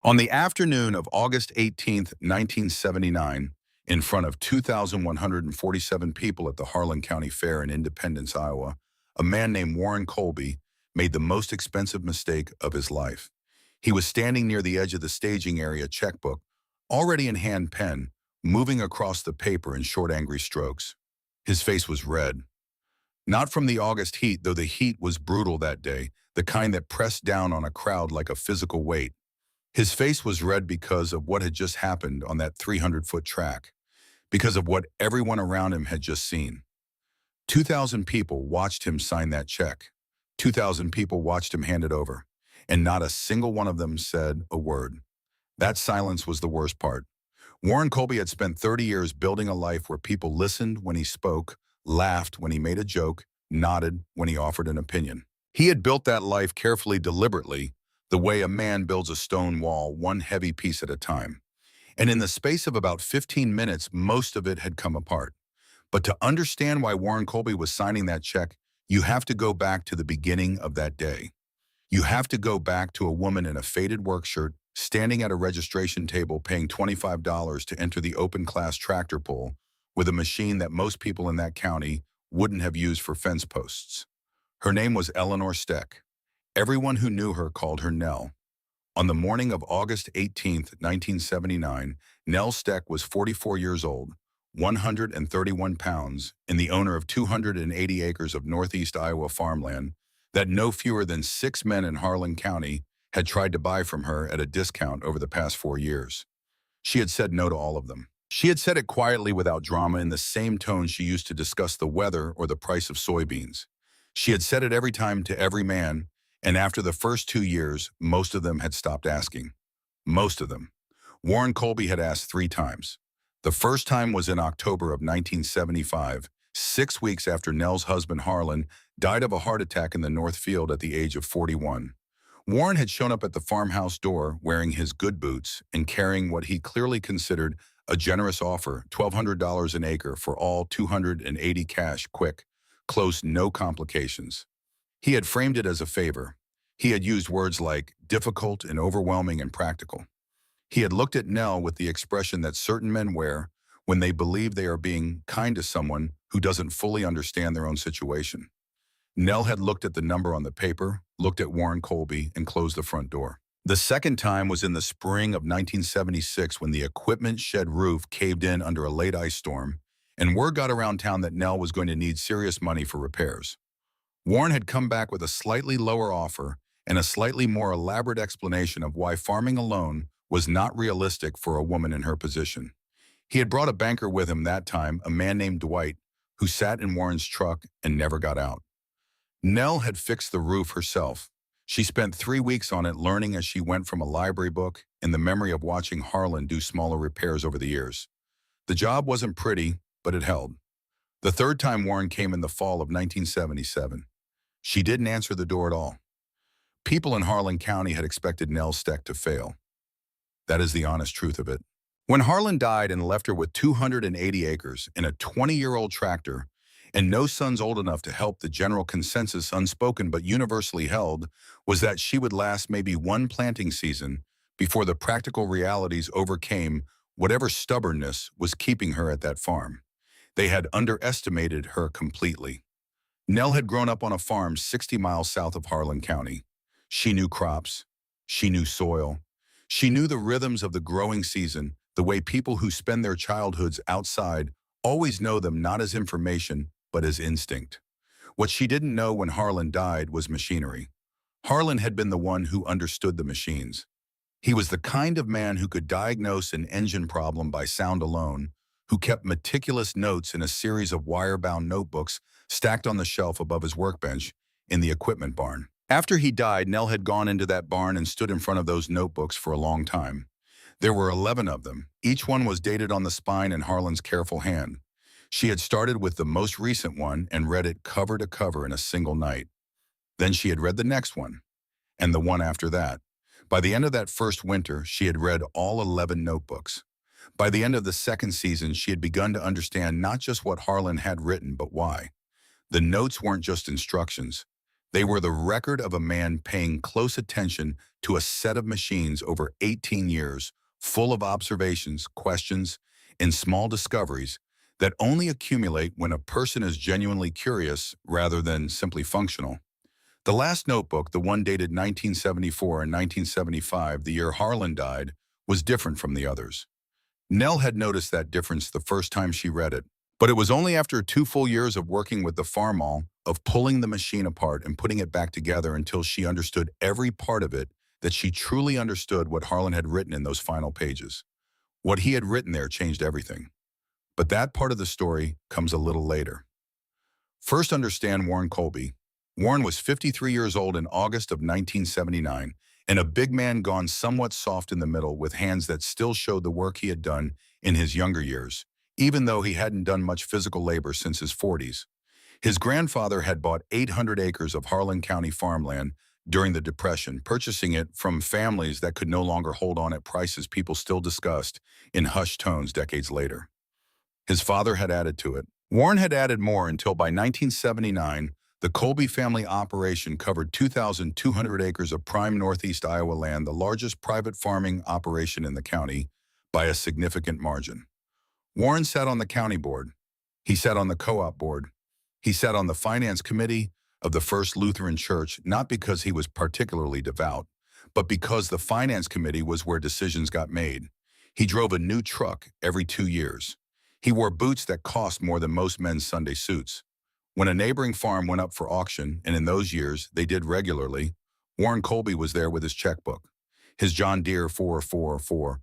On the afternoon of August 18th, 1979, in front of 2,147 people at the Harlan County Fair in Independence, Iowa, a man named Warren Colby made the most expensive mistake of his life. He was standing near the edge of the staging area checkbook, already in hand pen, moving across the paper in short, angry strokes. His face was red. Not from the August heat, though the heat was brutal that day, the kind that pressed down on a crowd like a physical weight. His face was red because of what had just happened on that 300-foot track, because of what everyone around him had just seen. 2,000 people watched him sign that check. 2,000 people watched him hand it over, and not a single one of them said a word. That silence was the worst part. Warren Colby had spent 30 years building a life where people listened when he spoke, laughed when he made a joke, nodded when he offered an opinion. He had built that life carefully, deliberately, the way a man builds a stone wall, one heavy piece at a time. And in the space of about 15 minutes, most of it had come apart. But to understand why Warren Colby was signing that check, you have to go back to the beginning of that day. You have to go back to a woman in a faded work shirt, standing at a registration table paying $25 to enter the open class tractor pull with a machine that most people in that county wouldn't have used for fence posts. Her name was Eleanor Steck. Everyone who knew her called her Nell. On the morning of August 18th, 1979, Nell Steck was 44 years old, 131 pounds, and the owner of 280 acres of northeast Iowa farmland that no fewer than 6 men in Harlan County had tried to buy from her at a discount over the past 4 years. She had said no to all of them. She had said it quietly, without drama, in the same tone she used to discuss the weather or the price of soybeans. She had said it every time to every man, and after the first 2 years, most of them had stopped asking. Most of them. Warren Colby had asked 3 times. The first time was in October of 1975, 6 weeks after Nell's husband Harlan died of a heart attack in the North Field at the age of 41. Warren had shown up at the farmhouse door wearing his good boots and carrying what he clearly considered a generous offer, $1,200 an acre for all 280 cash, quick, close, no complications. He had framed it as a favor. He had used words like difficult and overwhelming and practical. He had looked at Nell with the expression that certain men wear when they believe they are being kind to someone who doesn't fully understand their own situation. Nell had looked at the number on the paper, looked at Warren Colby, and closed the front door. The second time was in the spring of 1976 when the equipment shed roof caved in under a late ice storm, and word got around town that Nell was going to need serious money for repairs. Warren had come back with a slightly lower offer and a slightly more elaborate explanation of why farming alone was not realistic for a woman in her position. He had brought a banker with him that time, a man named Dwight, who sat in Warren's truck and never got out. Nell had fixed the roof herself. She spent 3 weeks on it, learning as she went from a library book and the memory of watching Harlan do smaller repairs over the years. The job wasn't pretty, but it held. The third time Warren came in the fall of 1977. She didn't answer the door at all. People in Harlan County had expected Nell Steck to fail. That is the honest truth of it. When Harlan died and left her with 280 acres and a 20-year-old tractor, and no sons old enough to help, the general consensus, unspoken but universally held, was that she would last maybe one planting season before the practical realities overcame whatever stubbornness was keeping her at that farm. They had underestimated her completely. Nell had grown up on a farm 60 miles south of Harlan County. She knew crops. She knew soil. She knew the rhythms of the growing season, the way people who spend their childhoods outside always know them, not as information, but as instinct. What she didn't know when Harlan died was machinery. Harlan had been the one who understood the machines. He was the kind of man who could diagnose an engine problem by sound alone, who kept meticulous notes in a series of wire-bound notebooks stacked on the shelf above his workbench in the equipment barn. After he died, Nell had gone into that barn and stood in front of those notebooks for a long time. There were 11 of them. Each one was dated on the spine in Harlan's careful hand. She had started with the most recent one and read it cover to cover in a single night. Then she had read the next one, and the one after that. By the end of that first winter, she had read all 11 notebooks. By the end of the second season, she had begun to understand not just what Harlan had written, but why. The notes weren't just instructions. They were the record of a man paying close attention to a set of machines over 18 years, full of observations, questions, and small discoveries that only accumulate when a person is genuinely curious rather than simply functional. The last notebook, the one dated 1974 and 1975, the year Harlan died, was different from the others. Nell had noticed that difference the first time she read it, but it was only after 2 full years of working with the Farmall, of pulling the machine apart and putting it back together until she understood every part of it, that she truly understood what Harlan had written in those final pages. What he had written there changed everything. But that part of the story comes a little later. First, understand Warren Colby. Warren was 53 years old in August of 1979, and a big man gone somewhat soft in the middle with hands that still showed the work he had done in his younger years, even though he hadn't done much physical labor since his 40s. His grandfather had bought 800 acres of Harlan County farmland during the Depression, purchasing it from families that could no longer hold on at prices people still discussed in hushed tones decades later. His father had added to it. Warren had added more until by 1979, the Colby family operation covered 2,200 acres of prime northeast Iowa land, the largest private farming operation in the county, by a significant margin. Warren sat on the county board. He sat on the co-op board. He sat on the finance committee of the First Lutheran Church, not because he was particularly devout, but because the finance committee was where decisions got made. He drove a new truck every 2 years. He wore boots that cost more than most men's Sunday suits. When a neighboring farm went up for auction, and in those years they did regularly, Warren Colby was there with his checkbook. His John Deere 444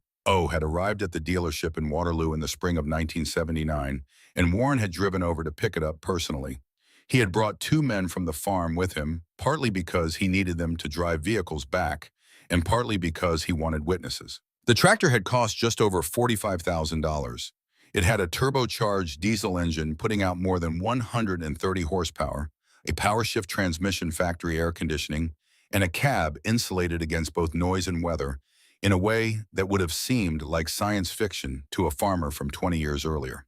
had arrived at the dealership in Waterloo in the spring of 1979, and Warren had driven over to pick it up personally. He had brought 2 men from the farm with him, partly because he needed them to drive vehicles back, and partly because he wanted witnesses. The tractor had cost just over $45,000. It had a turbocharged diesel engine putting out more than 130 horsepower, a power shift transmission, factory air conditioning, and a cab insulated against both noise and weather in a way that would have seemed like science fiction to a farmer from 20 years earlier.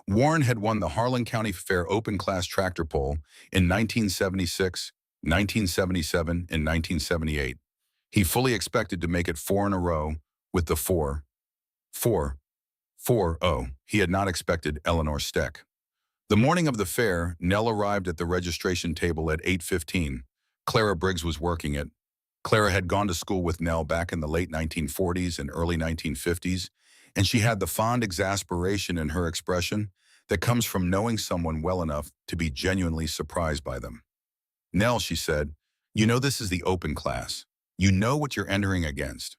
Warren had won the Harlan County Fair Open Class Tractor Pull in 1976, 1977, and 1978. He fully expected to make it 4 in a row with the 4-0. He had not expected Eleanor Steck. The morning of the fair, Nell arrived at the registration table at 8:15. Clara Briggs was working it. Clara had gone to school with Nell back in the late 1940s and early 1950s, and she had the fond exasperation in her expression that comes from knowing someone well enough to be genuinely surprised by them. "Nell," she said, "you know this is the open class. You know what you're entering against."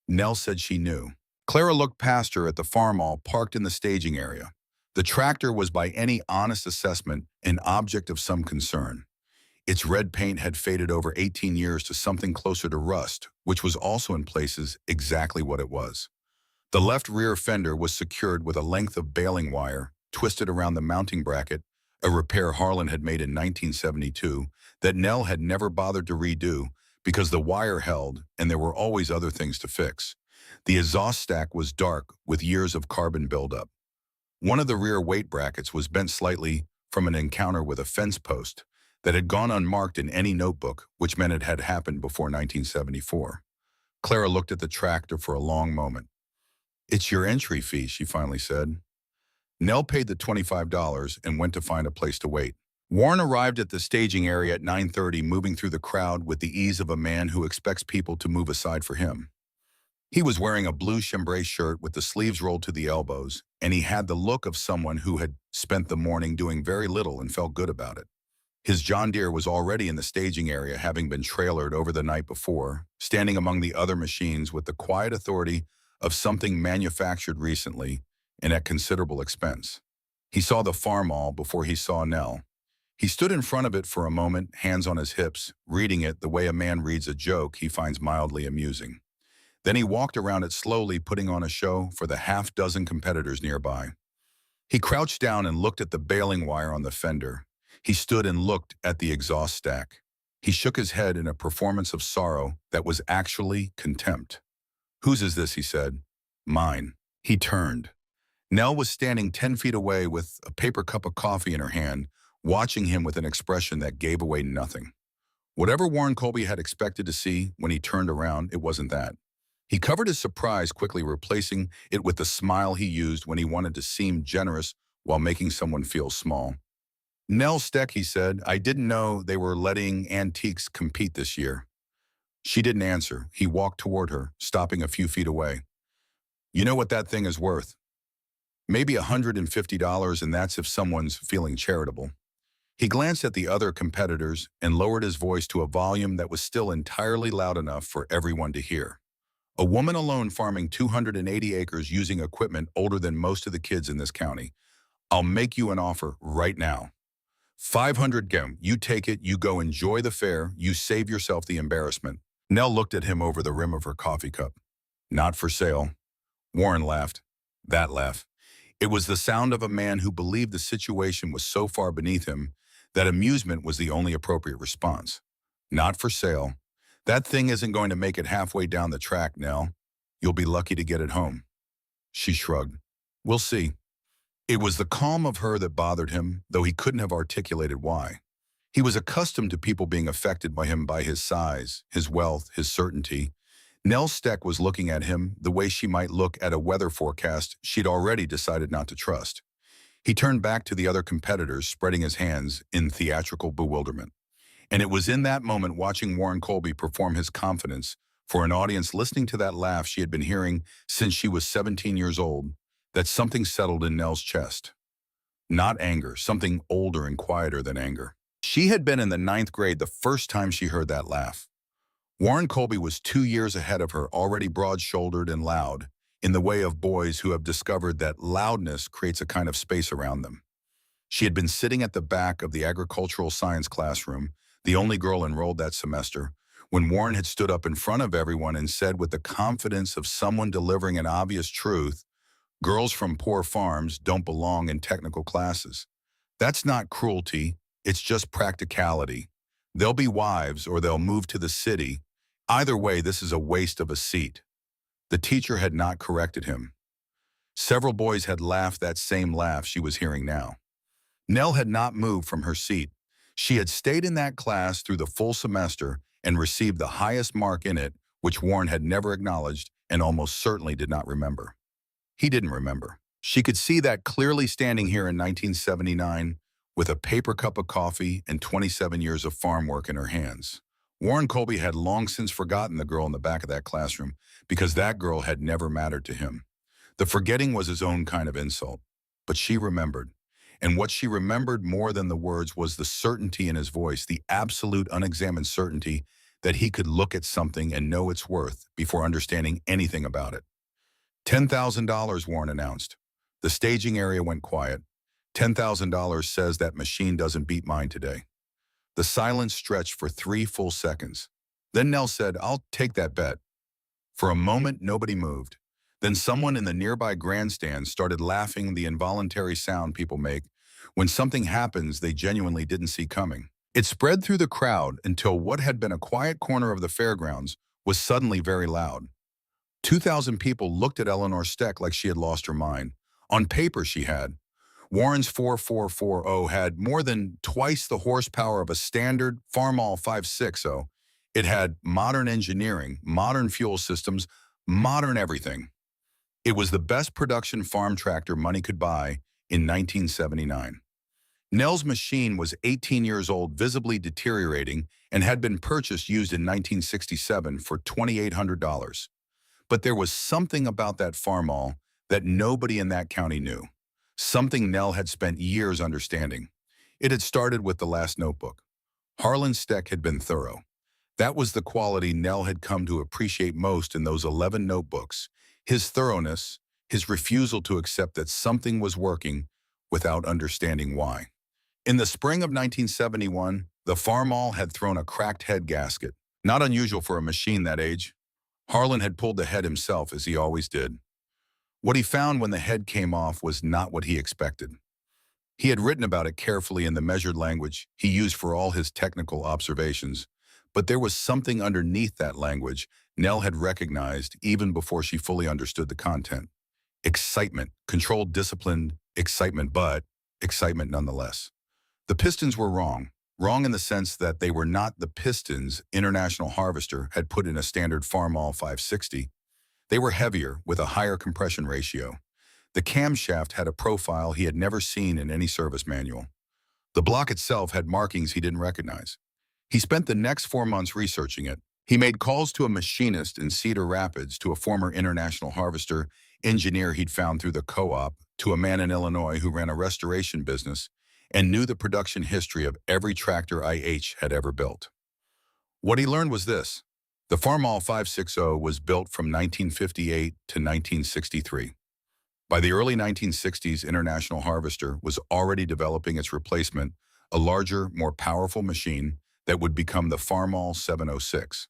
Nell said she knew. Clara looked past her at the Farmall parked in the staging area. The tractor was by any honest assessment an object of some concern. Its red paint had faded over 18 years to something closer to rust, which was also in places exactly what it was. The left rear fender was secured with a length of baling wire twisted around the mounting bracket, a repair Harlan had made in 1972 that Nell had never bothered to redo because the wire held and there were always other things to fix. The exhaust stack was dark with years of carbon buildup. One of the rear weight brackets was bent slightly from an encounter with a fence post that had gone unmarked in any notebook, which meant it had happened before 1974. Clara looked at the tractor for a long moment. "It's your entry fee," she finally said. Nell paid the $25 and went to find a place to wait. Warren arrived at the staging area at 9:30, moving through the crowd with the ease of a man who expects people to move aside for him. He was wearing a blue chambray shirt with the sleeves rolled to the elbows, and he had the look of someone who had spent the morning doing very little and felt good about it. His John Deere was already in the staging area, having been trailered over the night before, standing among the other machines with the quiet authority of something manufactured recently and at considerable expense. He saw the Farmall before he saw Nell. He stood in front of it for a moment, hands on his hips, reading it the way a man reads a joke he finds mildly amusing. Then he walked around it slowly, putting on a show for the half-dozen competitors nearby. He crouched down and looked at the baling wire on the fender. He stood and looked at the exhaust stack. He shook his head in a performance of sorrow that was actually contempt. "Whose is this?" he said. "Mine." He turned. Nell was standing 10 feet away with a paper cup of coffee in her hand, watching him with an expression that gave away nothing. Whatever Warren Colby had expected to see when he turned around, it wasn't that. He covered his surprise, quickly replacing it with the smile he used when he wanted to seem generous while making someone feel small. Nell Steck, he said, I didn't know they were letting antiques compete this year. She didn't answer. He walked toward her, stopping a few feet away. You know what that thing is worth? Maybe $150, and that's if someone's feeling charitable. He glanced at the other competitors and lowered his voice to a volume that was still entirely loud enough for everyone to hear. A woman alone farming 280 acres using equipment older than most of the kids in this county. I'll make you an offer right now. 500 gem. You take it, you go enjoy the fair, you save yourself the embarrassment. Nell looked at him over the rim of her coffee cup. Not for sale. Warren laughed. That laugh. It was the sound of a man who believed the situation was so far beneath him that amusement was the only appropriate response. Not for sale. That thing isn't going to make it halfway down the track, Nell. You'll be lucky to get it home. She shrugged. We'll see. It was the calm of her that bothered him, though he couldn't have articulated why. He was accustomed to people being affected by him by his size, his wealth, his certainty. Nell Steck was looking at him the way she might look at a weather forecast she'd already decided not to trust. He turned back to the other competitors, spreading his hands in theatrical bewilderment. And it was in that moment, watching Warren Colby perform his confidence for an audience listening to that laugh she had been hearing since she was 17 years old, that something settled in Nell's chest. Not anger, something older and quieter than anger. She had been in the 9th grade the first time she heard that laugh. Warren Colby was 2 years ahead of her, already broad-shouldered and loud, in the way of boys who have discovered that loudness creates a kind of space around them. She had been sitting at the back of the agricultural science classroom, the only girl enrolled that semester, when Warren had stood up in front of everyone and said with the confidence of someone delivering an obvious truth, girls from poor farms don't belong in technical classes. That's not cruelty, it's just practicality. They'll be wives or they'll move to the city. Either way, this is a waste of a seat. The teacher had not corrected him. Several boys had laughed that same laugh she was hearing now. Nell had not moved from her seat. She had stayed in that class through the full semester and received the highest mark in it, which Warren had never acknowledged and almost certainly did not remember. He didn't remember. She could see that clearly standing here in 1979 with a paper cup of coffee and 27 years of farm work in her hands. Warren Colby had long since forgotten the girl in the back of that classroom because that girl had never mattered to him. The forgetting was his own kind of insult. But she remembered. And what she remembered more than the words was the certainty in his voice, the absolute unexamined certainty that he could look at something and know its worth before understanding anything about it. $10,000, Warren announced. The staging area went quiet. $10,000 says that machine doesn't beat mine today. The silence stretched for 3 full seconds. Then Nell said, I'll take that bet. For a moment, nobody moved. Then someone in the nearby grandstand started laughing, the involuntary sound people make when something happens they genuinely didn't see coming. It spread through the crowd until what had been a quiet corner of the fairgrounds was suddenly very loud. 2,000 people looked at Eleanor Steck like she had lost her mind. On paper, she had. Warren's 4440 had more than twice the horsepower of a standard Farmall 560. It had modern engineering, modern fuel systems, modern everything. It was the best production farm tractor money could buy in 1979. Nell's machine was 18 years old, visibly deteriorating, and had been purchased used in 1967 for $2,800. But there was something about that Farmall that nobody in that county knew. Something Nell had spent years understanding. It had started with the last notebook. Harlan Steck had been thorough. That was the quality Nell had come to appreciate most in those 11 notebooks. His thoroughness, his refusal to accept that something was working without understanding why. In the spring of 1971, the Farmall had thrown a cracked head gasket, not unusual for a machine that age. Harlan had pulled the head himself, as he always did. What he found when the head came off was not what he expected. He had written about it carefully in the measured language he used for all his technical observations, but there was something underneath that language Nell had recognized even before she fully understood the content. Excitement, controlled, disciplined excitement, but excitement nonetheless. The pistons were wrong. Wrong in the sense that they were not the pistons International Harvester had put in a standard Farmall 560. They were heavier with a higher compression ratio. The camshaft had a profile he had never seen in any service manual. The block itself had markings he didn't recognize. He spent the next 4 months researching it. He made calls to a machinist in Cedar Rapids, to a former International Harvester engineer he'd found through the co-op, to a man in Illinois who ran a restoration business and knew the production history of every tractor IH had ever built. What he learned was this: the Farmall 560 was built from 1958 to 1963. By the early 1960s, International Harvester was already developing its replacement, a larger, more powerful machine that would become the Farmall 706.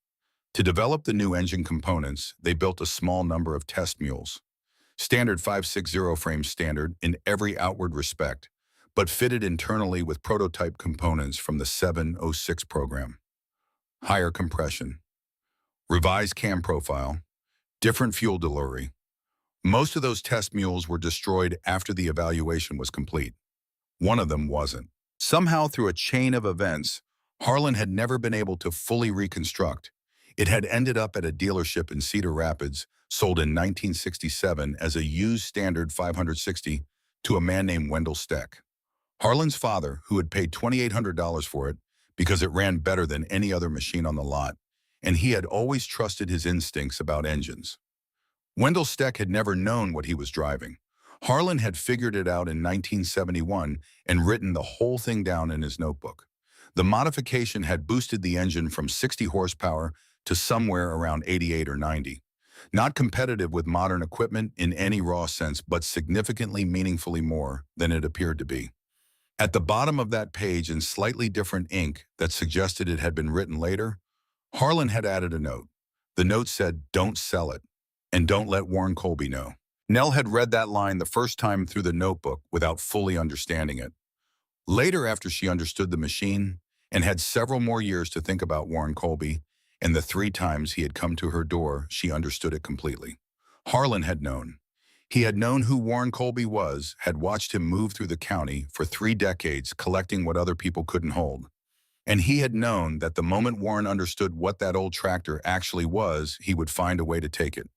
To develop the new engine components, they built a small number of test mules. Standard 560 frame standard in every outward respect, but fitted internally with prototype components from the 706 program. Higher compression, revised cam profile, different fuel delivery. Most of those test mules were destroyed after the evaluation was complete. One of them wasn't. Somehow, through a chain of events, Harlan had never been able to fully reconstruct. It had ended up at a dealership in Cedar Rapids, sold in 1967 as a used standard 560 to a man named Wendell Steck. Harlan's father, who had paid $2,800 for it because it ran better than any other machine on the lot, and he had always trusted his instincts about engines. Wendell Steck had never known what he was driving. Harlan had figured it out in 1971 and written the whole thing down in his notebook. The modification had boosted the engine from 60 horsepower to somewhere around 88 or 90. Not competitive with modern equipment in any raw sense, but significantly meaningfully more than it appeared to be. At the bottom of that page, in slightly different ink that suggested it had been written later, Harlan had added a note. The note said, "Don't sell it, and don't let Warren Colby know." Nell had read that line the first time through the notebook without fully understanding it. Later, after she understood the machine and had several more years to think about Warren Colby, and the 3 times he had come to her door, she understood it completely. Harlan had known. He had known who Warren Colby was, had watched him move through the county for 3 decades, collecting what other people couldn't hold. And he had known that the moment Warren understood what that old tractor actually was, he would find a way to take it.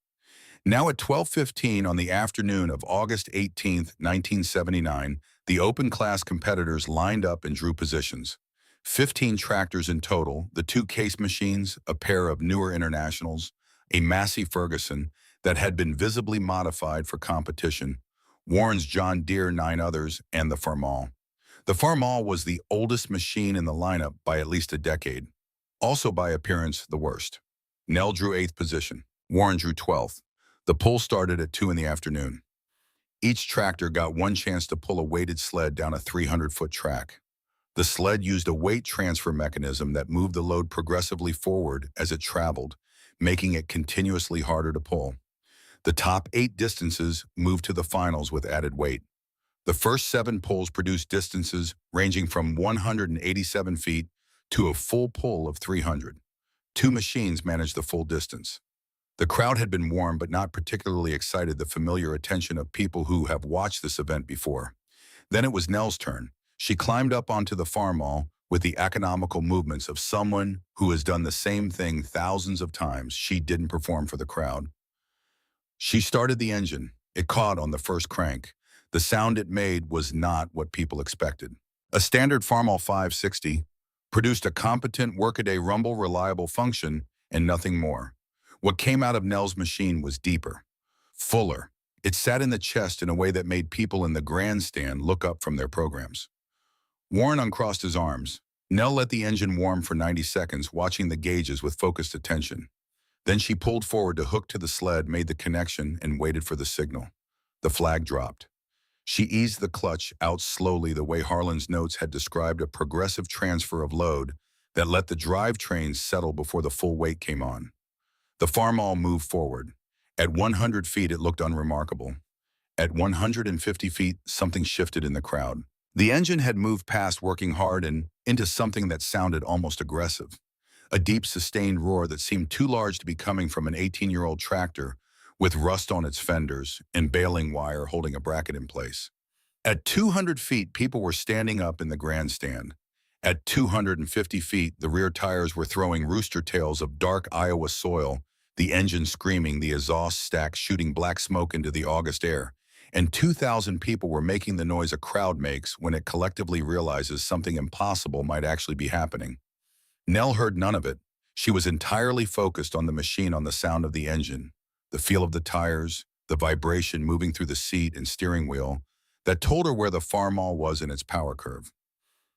Now at 12:15 on the afternoon of August 18, 1979, the open class competitors lined up and drew positions. 15 tractors in total, the 2 case machines, a pair of newer Internationals, a Massey Ferguson that had been visibly modified for competition, Warren's John Deere 9 others, and the Farmall. The Farmall was the oldest machine in the lineup by at least a decade. Also by appearance, the worst. Nell drew 8th position. Warren drew 12th. The pull started at 2 in the afternoon. Each tractor got one chance to pull a weighted sled down a 300-foot track. The sled used a weight transfer mechanism that moved the load progressively forward as it traveled, making it continuously harder to pull. The top 8 distances moved to the finals with added weight. The first 7 pulls produced distances ranging from 187 feet to a full pull of 300. 2 machines managed the full distance. The crowd had been warm but not particularly excited, the familiar attention of people who have watched this event before. Then it was Nell's turn. She climbed up onto the Farmall with the economical movements of someone who has done the same thing thousands of times. She didn't perform for the crowd. She started the engine. It caught on the first crank. The sound it made was not what people expected. A standard Farmall 560 produced a competent workaday rumble reliable function and nothing more. What came out of Nell's machine was deeper, fuller. It sat in the chest in a way that made people in the grandstand look up from their programs. Warren uncrossed his arms. Nell let the engine warm for 90 seconds, watching the gauges with focused attention. Then she pulled forward to hook to the sled, made the connection, and waited for the signal. The flag dropped. She eased the clutch out slowly, the way Harlan's notes had described a progressive transfer of load that let the drivetrain settle before the full weight came on. The Farmall moved forward. At 100 feet, it looked unremarkable. At 150 feet, something shifted in the crowd. The engine had moved past working hard and into something that sounded almost aggressive. A deep, sustained roar that seemed too large to be coming from an 18-year-old tractor with rust on its fenders and baling wire holding a bracket in place. At 200 feet, people were standing up in the grandstand. At 250 feet, the rear tires were throwing rooster tails of dark Iowa soil, the engine screaming, the exhaust stack shooting black smoke into the August air. And 2,000 people were making the noise a crowd makes when it collectively realizes something impossible might actually be happening. Nell heard none of it. She was entirely focused on the machine, on the sound of the engine, the feel of the tires, the vibration moving through the seat and steering wheel that told her where the Farmall was in its power curve.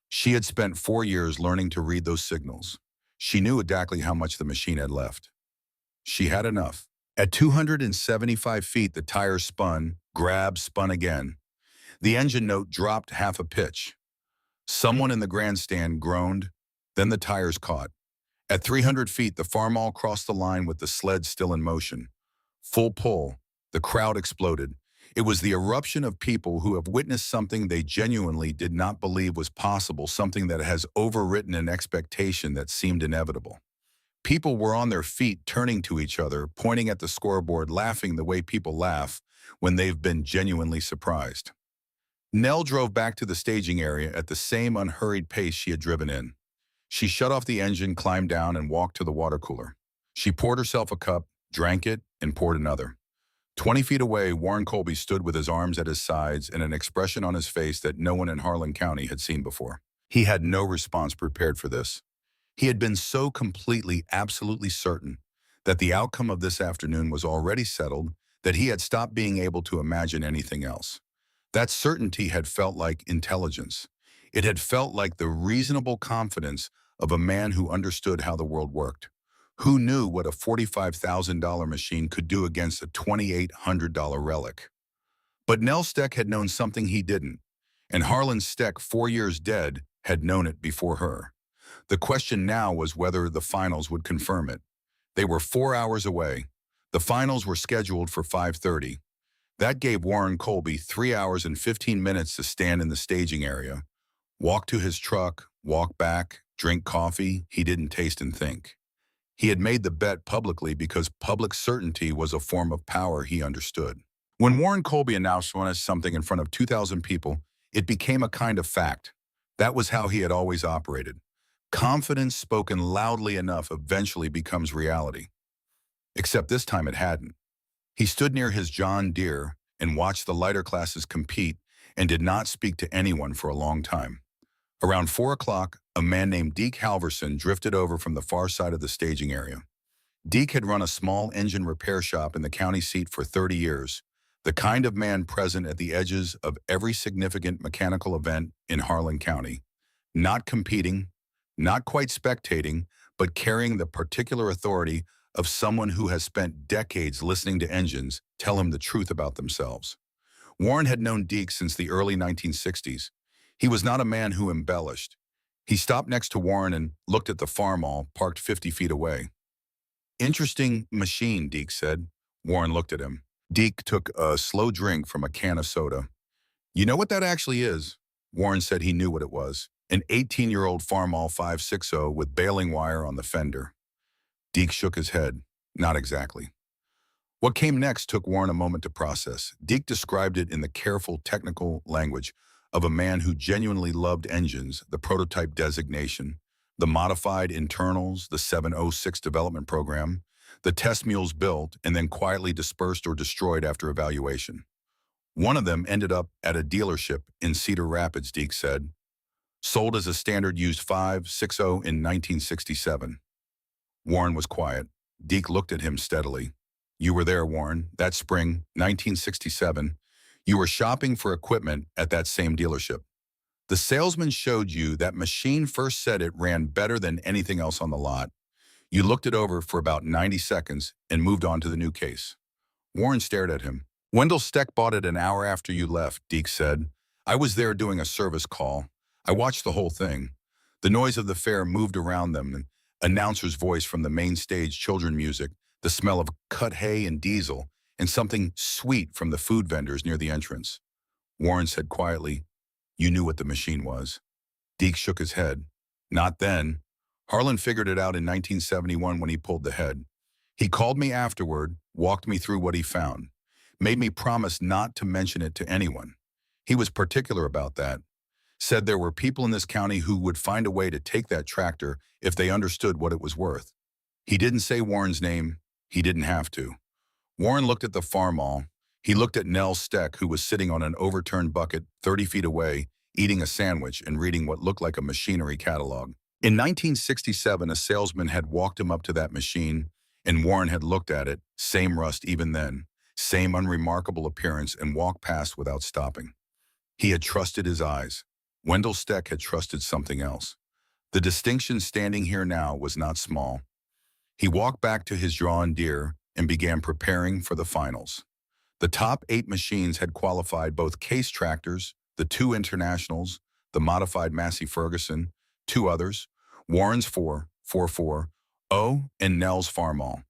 She had spent 4 years learning to read those signals. She knew exactly how much the machine had left. She had enough. At 275 feet, the tires spun, grabbed, spun again. The engine note dropped half a pitch. Someone in the grandstand groaned, then the tires caught. At 300 feet, the Farmall crossed the line with the sled still in motion. Full pull. The crowd exploded. It was the eruption of people who have witnessed something they genuinely did not believe was possible, something that has overwritten an expectation that seemed inevitable. People were on their feet, turning to each other, pointing at the scoreboard, laughing the way people laugh when they've been genuinely surprised. Nell drove back to the staging area at the same unhurried pace she had driven in. She shut off the engine, climbed down, and walked to the water cooler. She poured herself a cup, drank it, and poured another. 20 feet away, Warren Colby stood with his arms at his sides and an expression on his face that no one in Harlan County had seen before. He had no response prepared for this. He had been so completely, absolutely certain that the outcome of this afternoon was already settled that he had stopped being able to imagine anything else. That certainty had felt like intelligence. It had felt like the reasonable confidence of a man who understood how the world worked, who knew what a $45,000 machine could do against a $2,800 relic. But Nell Steck had known something he didn't, and Harlan Steck, 4 years dead, had known it before her. The question now was whether the finals would confirm it. They were 4 hours away. The finals were scheduled for 5:30. That gave Warren Colby 3 hours and 15 minutes to stand in the staging area, walk to his truck, walk back, drink coffee he didn't taste and think. He had made the bet publicly because public certainty was a form of power he understood. When Warren Colby announced something in front of 2,000 people, it became a kind of fact. That was how he had always operated. Confidence spoken loudly enough eventually becomes reality. Except this time it hadn't. He stood near his John Deere and watched the lighter classes compete and did not speak to anyone for a long time. Around 4 o'clock, a man named Deke Halverson drifted over from the far side of the staging area. Deke had run a small engine repair shop in the county seat for 30 years, the kind of man present at the edges of every significant mechanical event in Harlan County, not competing, not quite spectating, but carrying the particular authority of someone who has spent decades listening to engines tell him the truth about themselves. Warren had known Deke since the early 1960s. He was not a man who embellished. He stopped next to Warren and looked at the Farmall parked 50 feet away. "Interesting machine," Deke said. Warren looked at him. Deke took a slow drink from a can of soda. "You know what that actually is?" Warren said he knew what it was. An 18-year-old Farmall 560 with baling wire on the fender. Deke shook his head. Not exactly. What came next took Warren a moment to process. Deke described it in the careful, technical language of a man who genuinely loved engines, the prototype designation, the modified internals, the 706 development program, the test mules built and then quietly dispersed or destroyed after evaluation. One of them ended up at a dealership in Cedar Rapids, Deke said, sold as a standard used 560 in 1967. Warren was quiet. Deke looked at him steadily. "You were there, Warren, that spring, 1967. You were shopping for equipment at that same dealership. The salesman showed you that machine, first said it ran better than anything else on the lot. You looked it over for about 90 seconds and moved on to the new case." Warren stared at him. "Wendell Steck bought it an hour after you left," Deke said. "I was there doing a service call. I watched the whole thing. The noise of the fair moved around them, and announcer's voice from the main stage, children music, the smell of cut hay and diesel, and something sweet from the food vendors near the entrance." Warren said quietly, "You knew what the machine was." Deke shook his head. "Not then. Harlan figured it out in 1971 when he pulled the head. He called me afterward, walked me through what he found, made me promise not to mention it to anyone. He was particular about that. said there were people in this county who would find a way to take that tractor if they understood what it was worth. He didn't say Warren's name. He didn't have to. Warren looked at the Farmall. He looked at Nell Steck, who was sitting on an overturned bucket 30 feet away, eating a sandwich and reading what looked like a machinery catalog. In 1967, a salesman had walked him up to that machine, and Warren had looked at it, same rust even then, same unremarkable appearance, and walked past without stopping. He had trusted his eyes. Wendell Steck had trusted something else. The distinction standing here now was not small. He walked back to his drawn Deere and began preparing for the finals. The top 8 machines had qualified both case tractors, the 2 internationals, the modified Massey Ferguson, 2 others, Warren's 4.44.0, and Nell's Farmall.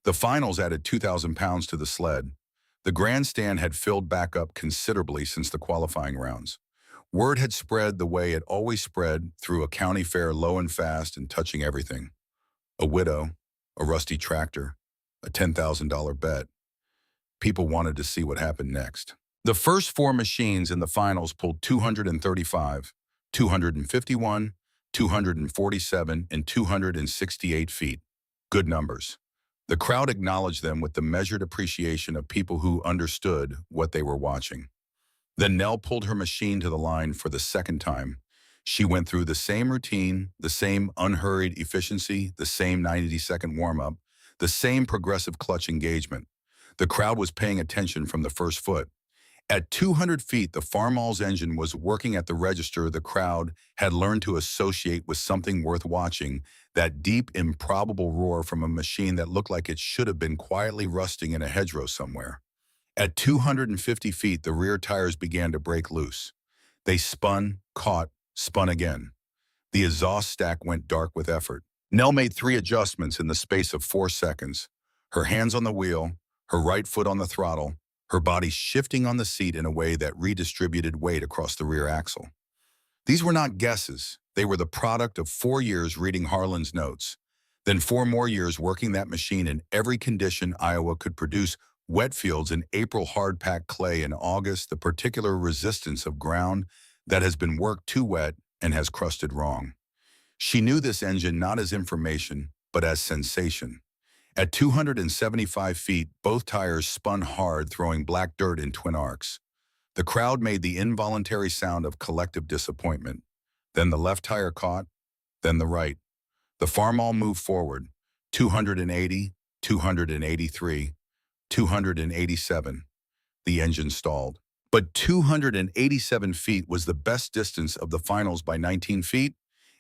The finals added 2,000 pounds to the sled. The grandstand had filled back up considerably since the qualifying rounds. Word had spread the way it always spread through a county fair, low and fast and touching everything. A widow, a rusty tractor, a $10,000 bet. People wanted to see what happened next. The first 4 machines in the finals pulled 235, 251, 247, and 268 feet. Good numbers. The crowd acknowledged them with the measured appreciation of people who understood what they were watching. Then Nell pulled her machine to the line for the second time. She went through the same routine, the same unhurried efficiency, the same 90-second warm-up, the same progressive clutch engagement. The crowd was paying attention from the first foot. At 200 feet, the Farmall's engine was working at the register. The crowd had learned to associate with something worth watching, that deep, improbable roar from a machine that looked like it should have been quietly rusting in a hedgerow somewhere. At 250 feet, the rear tires began to break loose. They spun, caught, spun again. The exhaust stack went dark with effort. Nell made 3 adjustments in the space of 4 seconds. Her hands on the wheel, her right foot on the throttle, her body shifting on the seat in a way that redistributed weight across the rear axle. These were not guesses. They were the product of 4 years reading Harlan's notes, then 4 more years working that machine in every condition Iowa could produce: wet fields in April, hard-packed clay in August, the particular resistance of ground that has been worked too wet and has crusted wrong. She knew this engine not as information, but as sensation. At 275 feet, both tires spun hard, throwing black dirt in twin arcs. The crowd made the involuntary sound of collective disappointment. Then the left tire caught, then the right. The Farmall moved forward, 280, 283, 287. The engine stalled. But 287 feet was the best distance of the finals by 19 feet,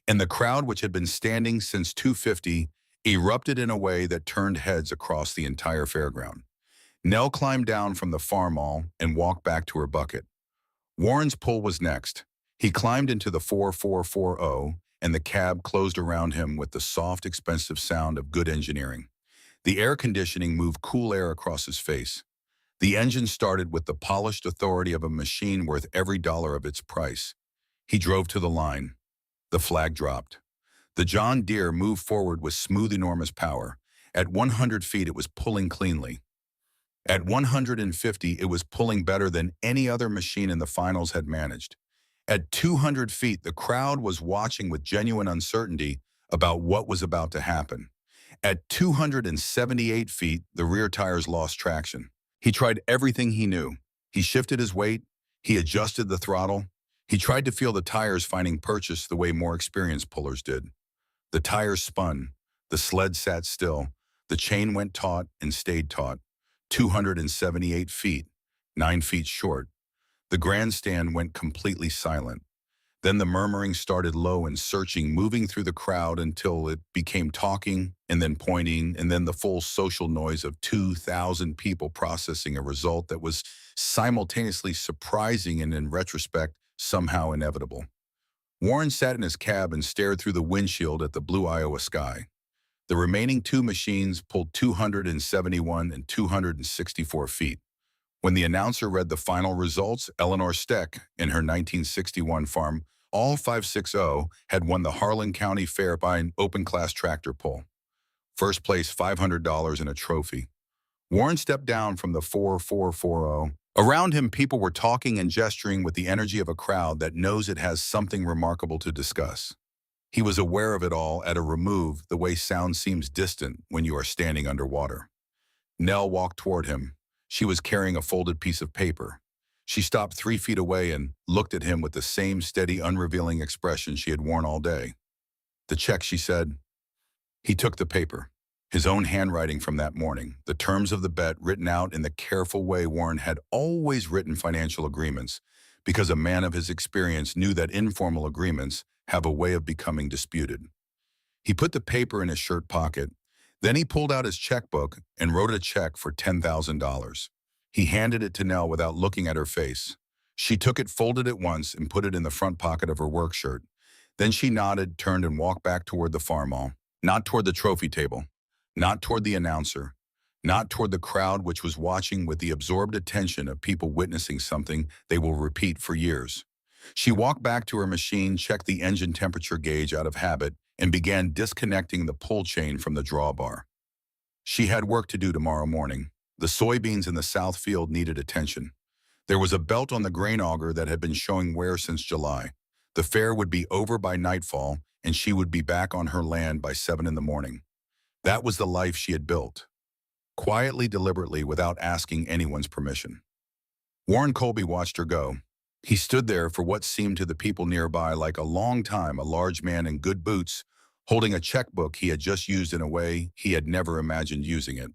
and the crowd, which had been standing since 250, erupted in a way that turned heads across the entire fairground. Nell climbed down from the Farmall and walked back to her bucket. Warren's pull was next. He climbed into the 4440, and the cab closed around him with the soft, expensive sound of good engineering. The air conditioning moved cool air across his face. The engine started with the polished authority of a machine worth every dollar of its price. He drove to the line. The flag dropped. The John Deere moved forward with smooth, enormous power. At 100 feet, it was pulling cleanly. At 150, it was pulling better than any other machine in the finals had managed. At 200 feet, the crowd was watching with genuine uncertainty about what was about to happen. At 278 feet, the rear tires lost traction. He tried everything he knew. He shifted his weight. He adjusted the throttle. He tried to feel the tires finding purchase the way more experienced pullers did. The tires spun. The sled sat still. The chain went taut and stayed taut. 278 feet, 9 feet short. The grandstand went completely silent. Then the murmuring started low and searching, moving through the crowd until it became talking and then pointing, and then the full social noise of 2,000 people processing a result that was simultaneously surprising and, in retrospect, somehow inevitable. Warren sat in his cab and stared through the windshield at the blue Iowa sky. The remaining 2 machines pulled 271 and 264 feet. When the announcer read the final results, Eleanor Steck, in her 1961 farm, all 560, had won the Harlan County Fair by an open-class tractor pull. First place, $500 and a trophy. Warren stepped down from the 4440 Around him, people were talking and gesturing with the energy of a crowd that knows it has something remarkable to discuss. He was aware of it all at a remove, the way sound seems distant when you are standing underwater. Nell walked toward him. She was carrying a folded piece of paper. She stopped 3 feet away and looked at him with the same steady, unrevealing expression she had worn all day. "The check," she said. He took the paper. His own handwriting from that morning, the terms of the bet written out in the careful way Warren had always written financial agreements, because a man of his experience knew that informal agreements have a way of becoming disputed. He put the paper in his shirt pocket. Then he pulled out his checkbook and wrote a check for $10,000. He handed it to Nell without looking at her face. She took it, folded it once, and put it in the front pocket of her work shirt. Then she nodded, turned, and walked back toward the Farmall, not toward the trophy table, not toward the announcer, not toward the crowd which was watching with the absorbed attention of people witnessing something they will repeat for years. She walked back to her machine, checked the engine temperature gauge out of habit, and began disconnecting the pull chain from the drawbar. She had work to do tomorrow morning. The soybeans in the south field needed attention. There was a belt on the grain auger that had been showing wear since July. The fair would be over by nightfall, and she would be back on her land by 7 in the morning. That was the life she had built, quietly, deliberately, without asking anyone's permission. Warren Colby watched her go. He stood there for what seemed to the people nearby like a long time, a large man in good boots, holding a checkbook he had just used in a way he had never imagined using it.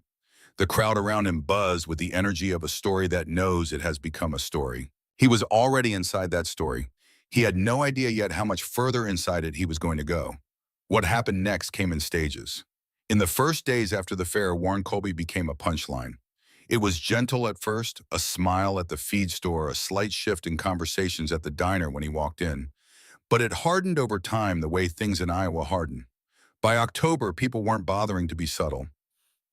The crowd around him buzzed with the energy of a story that knows it has become a story. He was already inside that story. He had no idea yet how much further inside it he was going to go. What happened next came in stages. In the first days after the fair, Warren Colby became a punchline. It was gentle at first, a smile at the feed store, a slight shift in conversations at the diner when he walked in. But it hardened over time the way things in Iowa harden. By October, people weren't bothering to be subtle.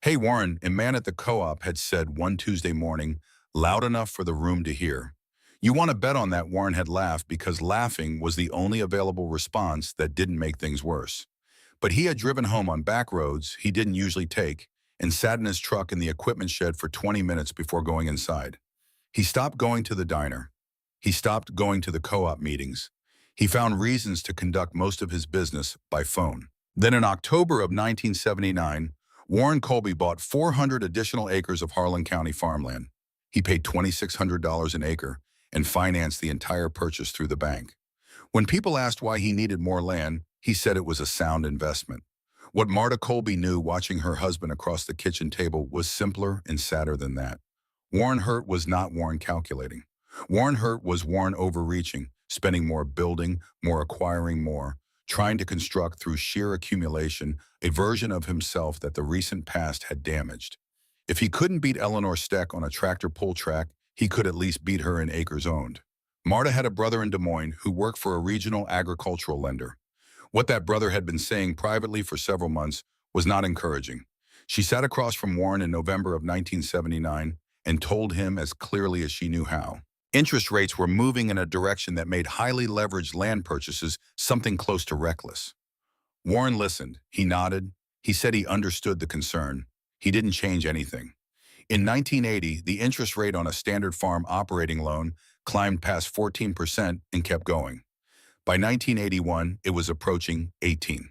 "Hey, Warren," a man at the co-op had said one Tuesday morning, loud enough for the room to hear. "You want to bet on that?" Warren had laughed, because laughing was the only available response that didn't make things worse. But he had driven home on back roads he didn't usually take, and sat in his truck in the equipment shed for 20 minutes before going inside. He stopped going to the diner. He stopped going to the co-op meetings. He found reasons to conduct most of his business by phone. Then in October of 1979, Warren Colby bought 400 additional acres of Harlan County farmland. He paid $2,600 an acre and financed the entire purchase through the bank. When people asked why he needed more land, he said it was a sound investment. What Marta Colby knew watching her husband across the kitchen table was simpler and sadder than that. Warren Hurt was not Warren calculating. Warren Hurt was Warren overreaching, spending more, building more, acquiring more, trying to construct through sheer accumulation a version of himself that the recent past had damaged. If he couldn't beat Eleanor Steck on a tractor pull track, he could at least beat her in acres owned. Marta had a brother in Des Moines who worked for a regional agricultural lender. What that brother had been saying privately for several months was not encouraging. She sat across from Warren in November of 1979 and told him as clearly as she knew how. Interest rates were moving in a direction that made highly leveraged land purchases something close to reckless. Warren listened. He nodded. He said he understood the concern. He didn't change anything. In 1980, the interest rate on a standard farm operating loan climbed past 14% and kept going. By 1981, it was approaching 18.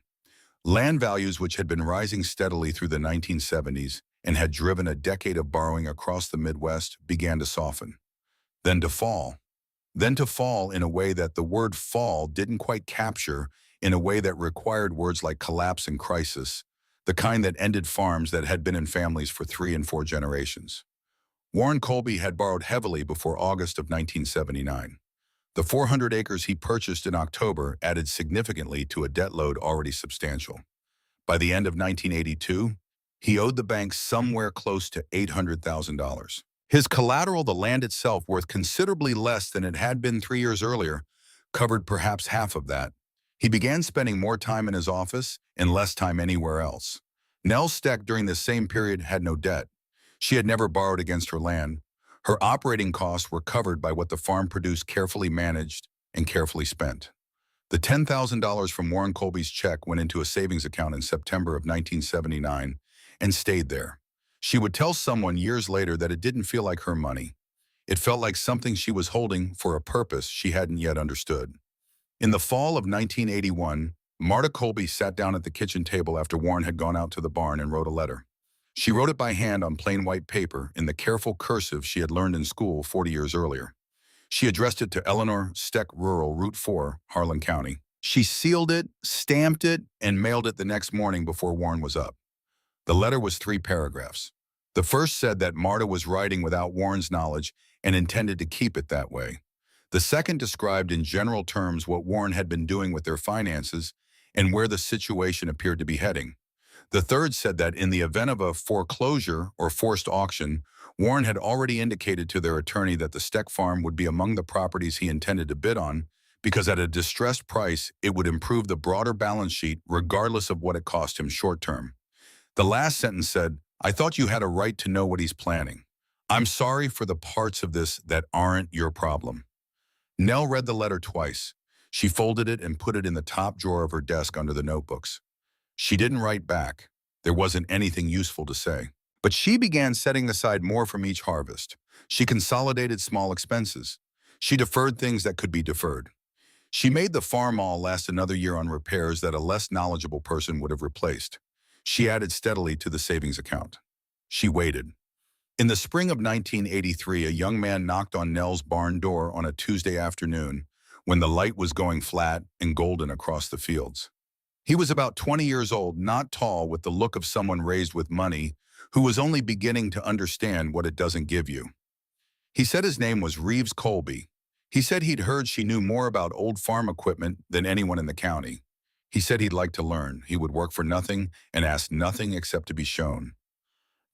Land values, which had been rising steadily through the 1970s and had driven a decade of borrowing across the Midwest, began to soften. Then to fall. Then to fall in a way that the word fall didn't quite capture, in a way that required words like collapse and crisis, the kind that ended farms that had been in families for 3 and 4 generations. Warren Colby had borrowed heavily before August of 1979. The 400 acres he purchased in October added significantly to a debt load already substantial. By the end of 1982, he owed the bank somewhere close to $800,000. His collateral, the land itself, worth considerably less than it had been 3 years earlier, covered perhaps half of that. He began spending more time in his office and less time anywhere else. Nell Steck during this same period had no debt. She had never borrowed against her land. Her operating costs were covered by what the farm produced, carefully managed and carefully spent. The $10,000 from Warren Colby's check went into a savings account in September of 1979 and stayed there. She would tell someone years later that it didn't feel like her money. It felt like something she was holding for a purpose she hadn't yet understood. In the fall of 1981, Marta Colby sat down at the kitchen table after Warren had gone out to the barn and wrote a letter. She wrote it by hand on plain white paper in the careful cursive she had learned in school 40 years earlier. She addressed it to Eleanor Steck Rural, Route 4, Harlan County. She sealed it, stamped it, and mailed it the next morning before Warren was up. The letter was 3 paragraphs. The first said that Marta was writing without Warren's knowledge and intended to keep it that way. The second described in general terms what Warren had been doing with their finances and where the situation appeared to be heading. The third said that in the event of a foreclosure or forced auction, Warren had already indicated to their attorney that the Steck farm would be among the properties he intended to bid on because at a distressed price, it would improve the broader balance sheet regardless of what it cost him short term. The last sentence said, "I thought you had a right to know what he's planning. I'm sorry for the parts of this that aren't your problem." Nell read the letter twice. She folded it and put it in the top drawer of her desk under the notebooks. She didn't write back. There wasn't anything useful to say. But she began setting aside more from each harvest. She consolidated small expenses. She deferred things that could be deferred. She made the Farmall last another year on repairs that a less knowledgeable person would have replaced. She added steadily to the savings account. She waited. In the spring of 1983, a young man knocked on Nell's barn door on a Tuesday afternoon when the light was going flat and golden across the fields. He was about 20 years old, not tall, with the look of someone raised with money who was only beginning to understand what it doesn't give you. He said his name was Reeves Colby. He said he'd heard she knew more about old farm equipment than anyone in the county. He said he'd like to learn. He would work for nothing and ask nothing except to be shown.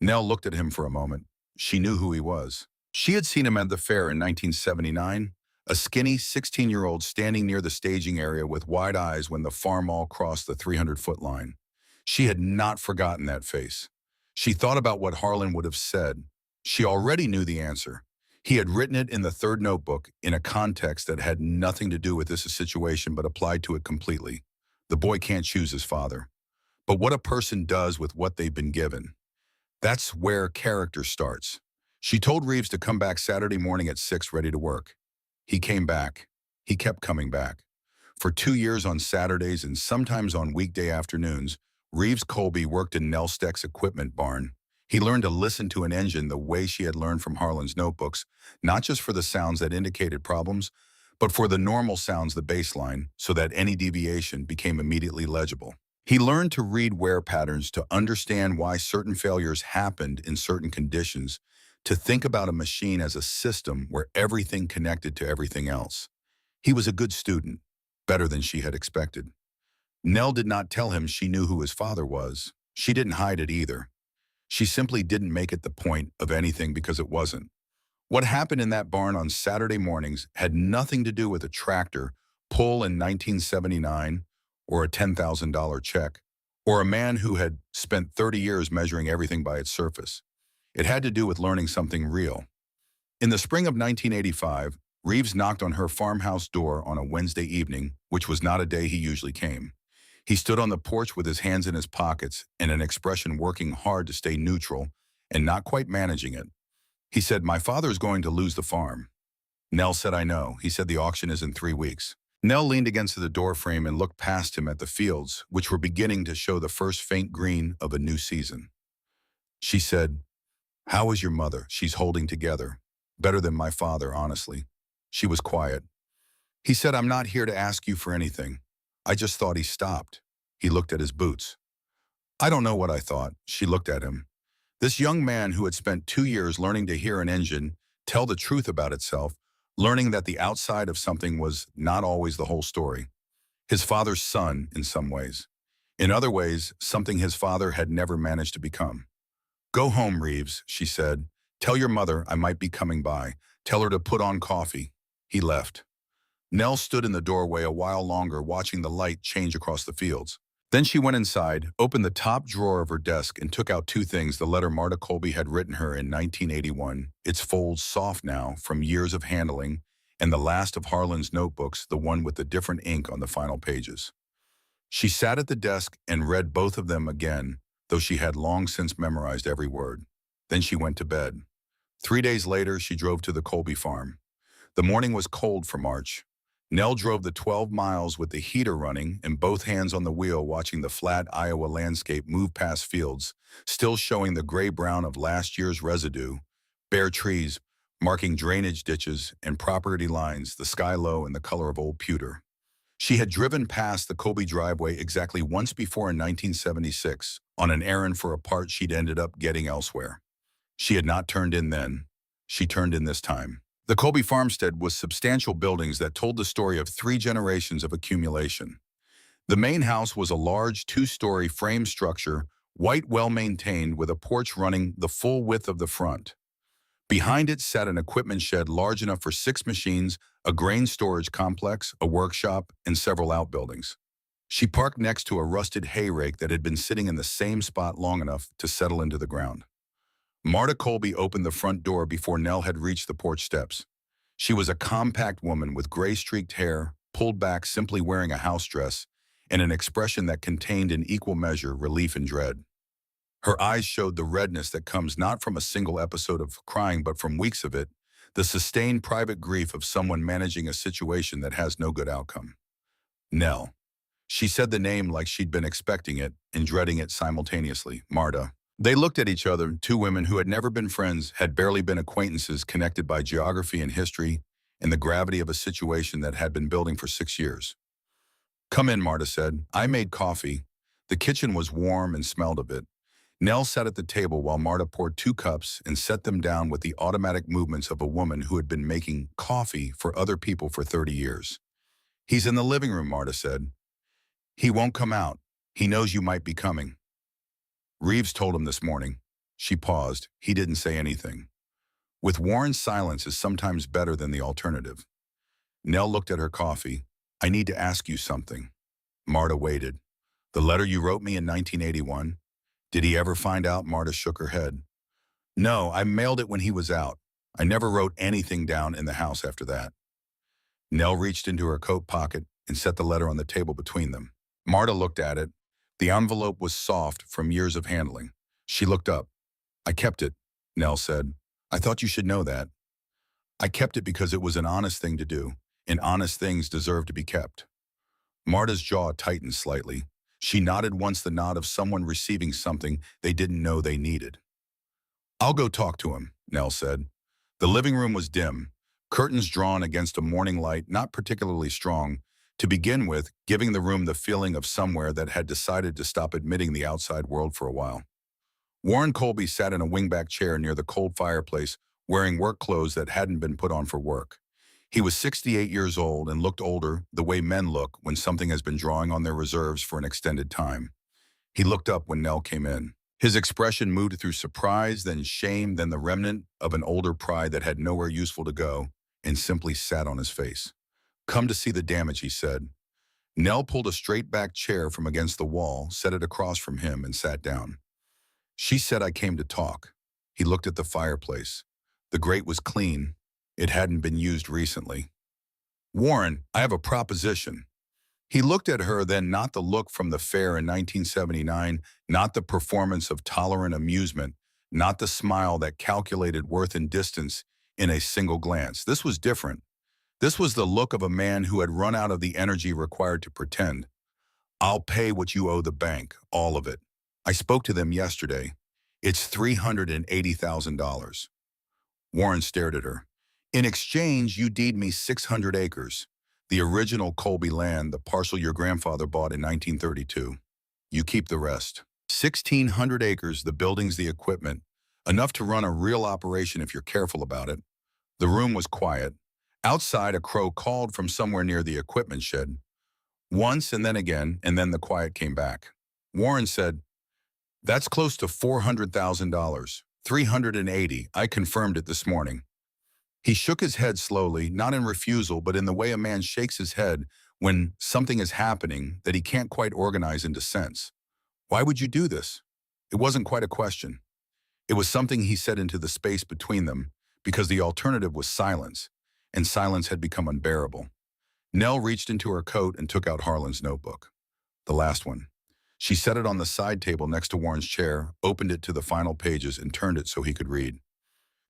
Nell looked at him for a moment. She knew who he was. She had seen him at the fair in 1979, a skinny 16-year-old standing near the staging area with wide eyes when the Farmall crossed the 300-foot line. She had not forgotten that face. She thought about what Harlan would have said. She already knew the answer. He had written it in the third notebook in a context that had nothing to do with this situation but applied to it completely. The boy can't choose his father. But what a person does with what they've been given. That's where character starts. She told Reeves to come back Saturday morning at 6 ready to work. He came back. He kept coming back. For 2 years on Saturdays and sometimes on weekday afternoons, Reeves Colby worked in Nell Steck's equipment barn. He learned to listen to an engine the way she had learned from Harlan's notebooks, not just for the sounds that indicated problems, but for the normal sounds, the baseline, so that any deviation became immediately legible. He learned to read wear patterns, to understand why certain failures happened in certain conditions, to think about a machine as a system where everything connected to everything else. He was a good student, better than she had expected. Nell did not tell him she knew who his father was. She didn't hide it either. She simply didn't make it the point of anything because it wasn't. What happened in that barn on Saturday mornings had nothing to do with a tractor pull in 1979 or a $10,000 check, or a man who had spent 30 years measuring everything by its surface. It had to do with learning something real. In the spring of 1985, Reeves knocked on her farmhouse door on a Wednesday evening, which was not a day he usually came. He stood on the porch with his hands in his pockets and an expression working hard to stay neutral and not quite managing it. He said, "My father's going to lose the farm." Nell said, "I know." He said, "The auction is in 3 weeks." Nell leaned against the doorframe and looked past him at the fields, which were beginning to show the first faint green of a new season. She said, "How is your mother?" "She's holding together. Better than my father, honestly." She was quiet. He said, "I'm not here to ask you for anything. I just thought." He stopped. He looked at his boots. "I don't know what I thought." She looked at him. This young man who had spent 2 years learning to hear an engine tell the truth about itself, learning that the outside of something was not always the whole story. His father's son, in some ways. In other ways, something his father had never managed to become. "Go home, Reeves," she said. "Tell your mother I might be coming by. Tell her to put on coffee." He left. Nell stood in the doorway a while longer, watching the light change across the fields. Then she went inside, opened the top drawer of her desk, and took out 2 things: the letter Marta Colby had written her in 1981, its folds soft now from years of handling, and the last of Harlan's notebooks, the one with the different ink on the final pages. She sat at the desk and read both of them again, though she had long since memorized every word. Then she went to bed. 3 days later, she drove to the Colby farm. The morning was cold for March. Nell drove the 12 miles with the heater running and both hands on the wheel, watching the flat Iowa landscape move past fields, still showing the gray-brown of last year's residue, bare trees, marking drainage ditches and property lines, the sky low and the color of old pewter. She had driven past the Colby driveway exactly once before in 1976, on an errand for a part she'd ended up getting elsewhere. She had not turned in then. She turned in this time. The Colby farmstead was substantial buildings that told the story of 3 generations of accumulation. The main house was a large 2-story frame structure, white, well-maintained, with a porch running the full width of the front. Behind it sat an equipment shed large enough for 6 machines, a grain storage complex, a workshop, and several outbuildings. She parked next to a rusted hay rake that had been sitting in the same spot long enough to settle into the ground. Marta Colby opened the front door before Nell had reached the porch steps. She was a compact woman with gray-streaked hair, pulled back, simply wearing a house dress, and an expression that contained in equal measure relief and dread. Her eyes showed the redness that comes not from a single episode of crying but from weeks of it, the sustained private grief of someone managing a situation that has no good outcome. Nell. She said the name like she'd been expecting it and dreading it simultaneously. Marta. They looked at each other, 2 women who had never been friends, had barely been acquaintances, connected by geography and history and the gravity of a situation that had been building for 6 years. "Come in," Marta said. "I made coffee." The kitchen was warm and smelled of it. Nell sat at the table while Marta poured 2 cups and set them down with the automatic movements of a woman who had been making coffee for other people for 30 years. "He's in the living room," Marta said. "He won't come out. He knows you might be coming. Reeves told him this morning." She paused. He didn't say anything. With Warren, silence is sometimes better than the alternative. Nell looked at her coffee. "I need to ask you something." Marta waited. "The letter you wrote me in 1981? Did he ever find out?" Marta shook her head. "No, I mailed it when he was out. I never wrote anything down in the house after that." Nell reached into her coat pocket and set the letter on the table between them. Marta looked at it. The envelope was soft from years of handling. She looked up. "I kept it," Nell said. "I thought you should know that. I kept it because it was an honest thing to do, and honest things deserve to be kept." Marta's jaw tightened slightly. She nodded once, the nod of someone receiving something they didn't know they needed. "I'll go talk to him," Nell said. The living room was dim, curtains drawn against a morning light not particularly strong, to begin with, giving the room the feeling of somewhere that had decided to stop admitting the outside world for a while. Warren Colby sat in a wingback chair near the cold fireplace, wearing work clothes that hadn't been put on for work. He was 68 years old and looked older, the way men look when something has been drawing on their reserves for an extended time. He looked up when Nell came in. His expression moved through surprise, then shame, then the remnant of an older pride that had nowhere useful to go, and simply sat on his face. "Come to see the damage," he said. Nell pulled a straight-back chair from against the wall, set it across from him, and sat down. "She said I came to talk." He looked at the fireplace. The grate was clean. It hadn't been used recently. "Warren, I have a proposition." He looked at her, then not the look from the fair in 1979, not the performance of tolerant amusement, not the smile that calculated worth and distance in a single glance. This was different. This was the look of a man who had run out of the energy required to pretend. "I'll pay what you owe the bank, all of it. I spoke to them yesterday. It's $380,000. Warren stared at her. "In exchange, you deed me 600 acres. The original Colby land, the parcel your grandfather bought in 1932. You keep the rest. 1,600 acres, the buildings, the equipment. Enough to run a real operation if you're careful about it." The room was quiet. Outside, a crow called from somewhere near the equipment shed. Once and then again, and then the quiet came back. Warren said, "That's close to $400,000. 380. I confirmed it this morning." He shook his head slowly, not in refusal, but in the way a man shakes his head when something is happening that he can't quite organize into sense. "Why would you do this?" It wasn't quite a question. It was something he said into the space between them, because the alternative was silence, and silence had become unbearable. Nell reached into her coat and took out Harlan's notebook. The last one. She set it on the side table next to Warren's chair, opened it to the final pages, and turned it so he could read.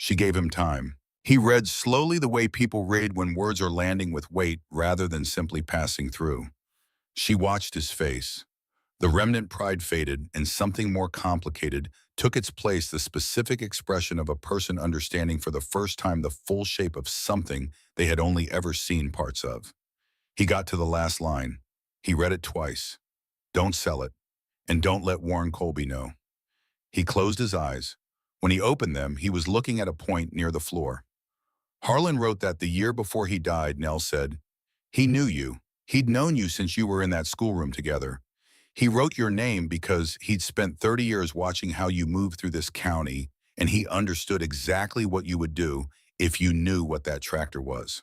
She gave him time. He read slowly the way people read when words are landing with weight rather than simply passing through. She watched his face. The remnant pride faded, and something more complicated took its place, the specific expression of a person understanding for the first time the full shape of something they had only ever seen parts of. He got to the last line. He read it twice. Don't sell it, and don't let Warren Colby know. He closed his eyes. When he opened them, he was looking at a point near the floor. Harlan wrote that the year before he died, Nell said. He knew you. He'd known you since you were in that schoolroom together. He wrote your name because he'd spent 30 years watching how you moved through this county, and he understood exactly what you would do if you knew what that tractor was.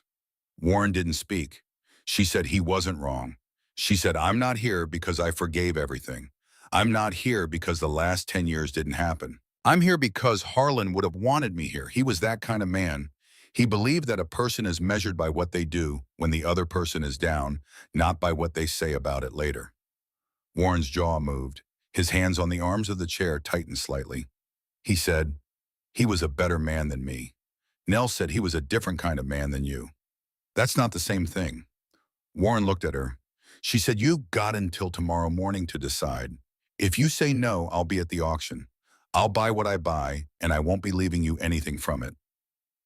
Warren didn't speak. She said he wasn't wrong. She said, I'm not here because I forgave everything. I'm not here because the last 10 years didn't happen. I'm here because Harlan would have wanted me here. He was that kind of man. He believed that a person is measured by what they do when the other person is down, not by what they say about it later. Warren's jaw moved. His hands on the arms of the chair tightened slightly. He said, he was a better man than me. Nell said he was a different kind of man than you. That's not the same thing. Warren looked at her. She said, you've got until tomorrow morning to decide. If you say no, I'll be at the auction. I'll buy what I buy, and I won't be leaving you anything from it.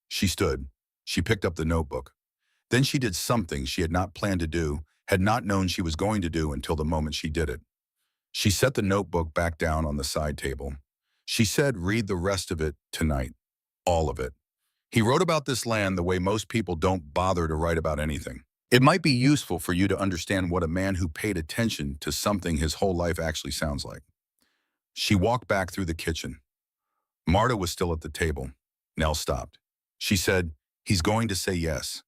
She stood. She picked up the notebook. Then she did something she had not planned to do, had not known she was going to do until the moment she did it. She set the notebook back down on the side table. She said, read the rest of it tonight. All of it. He wrote about this land the way most people don't bother to write about anything. It might be useful for you to understand what a man who paid attention to something his whole life actually sounds like. She walked back through the kitchen. Marta was still at the table. Nell stopped. She said, he's going to say yes.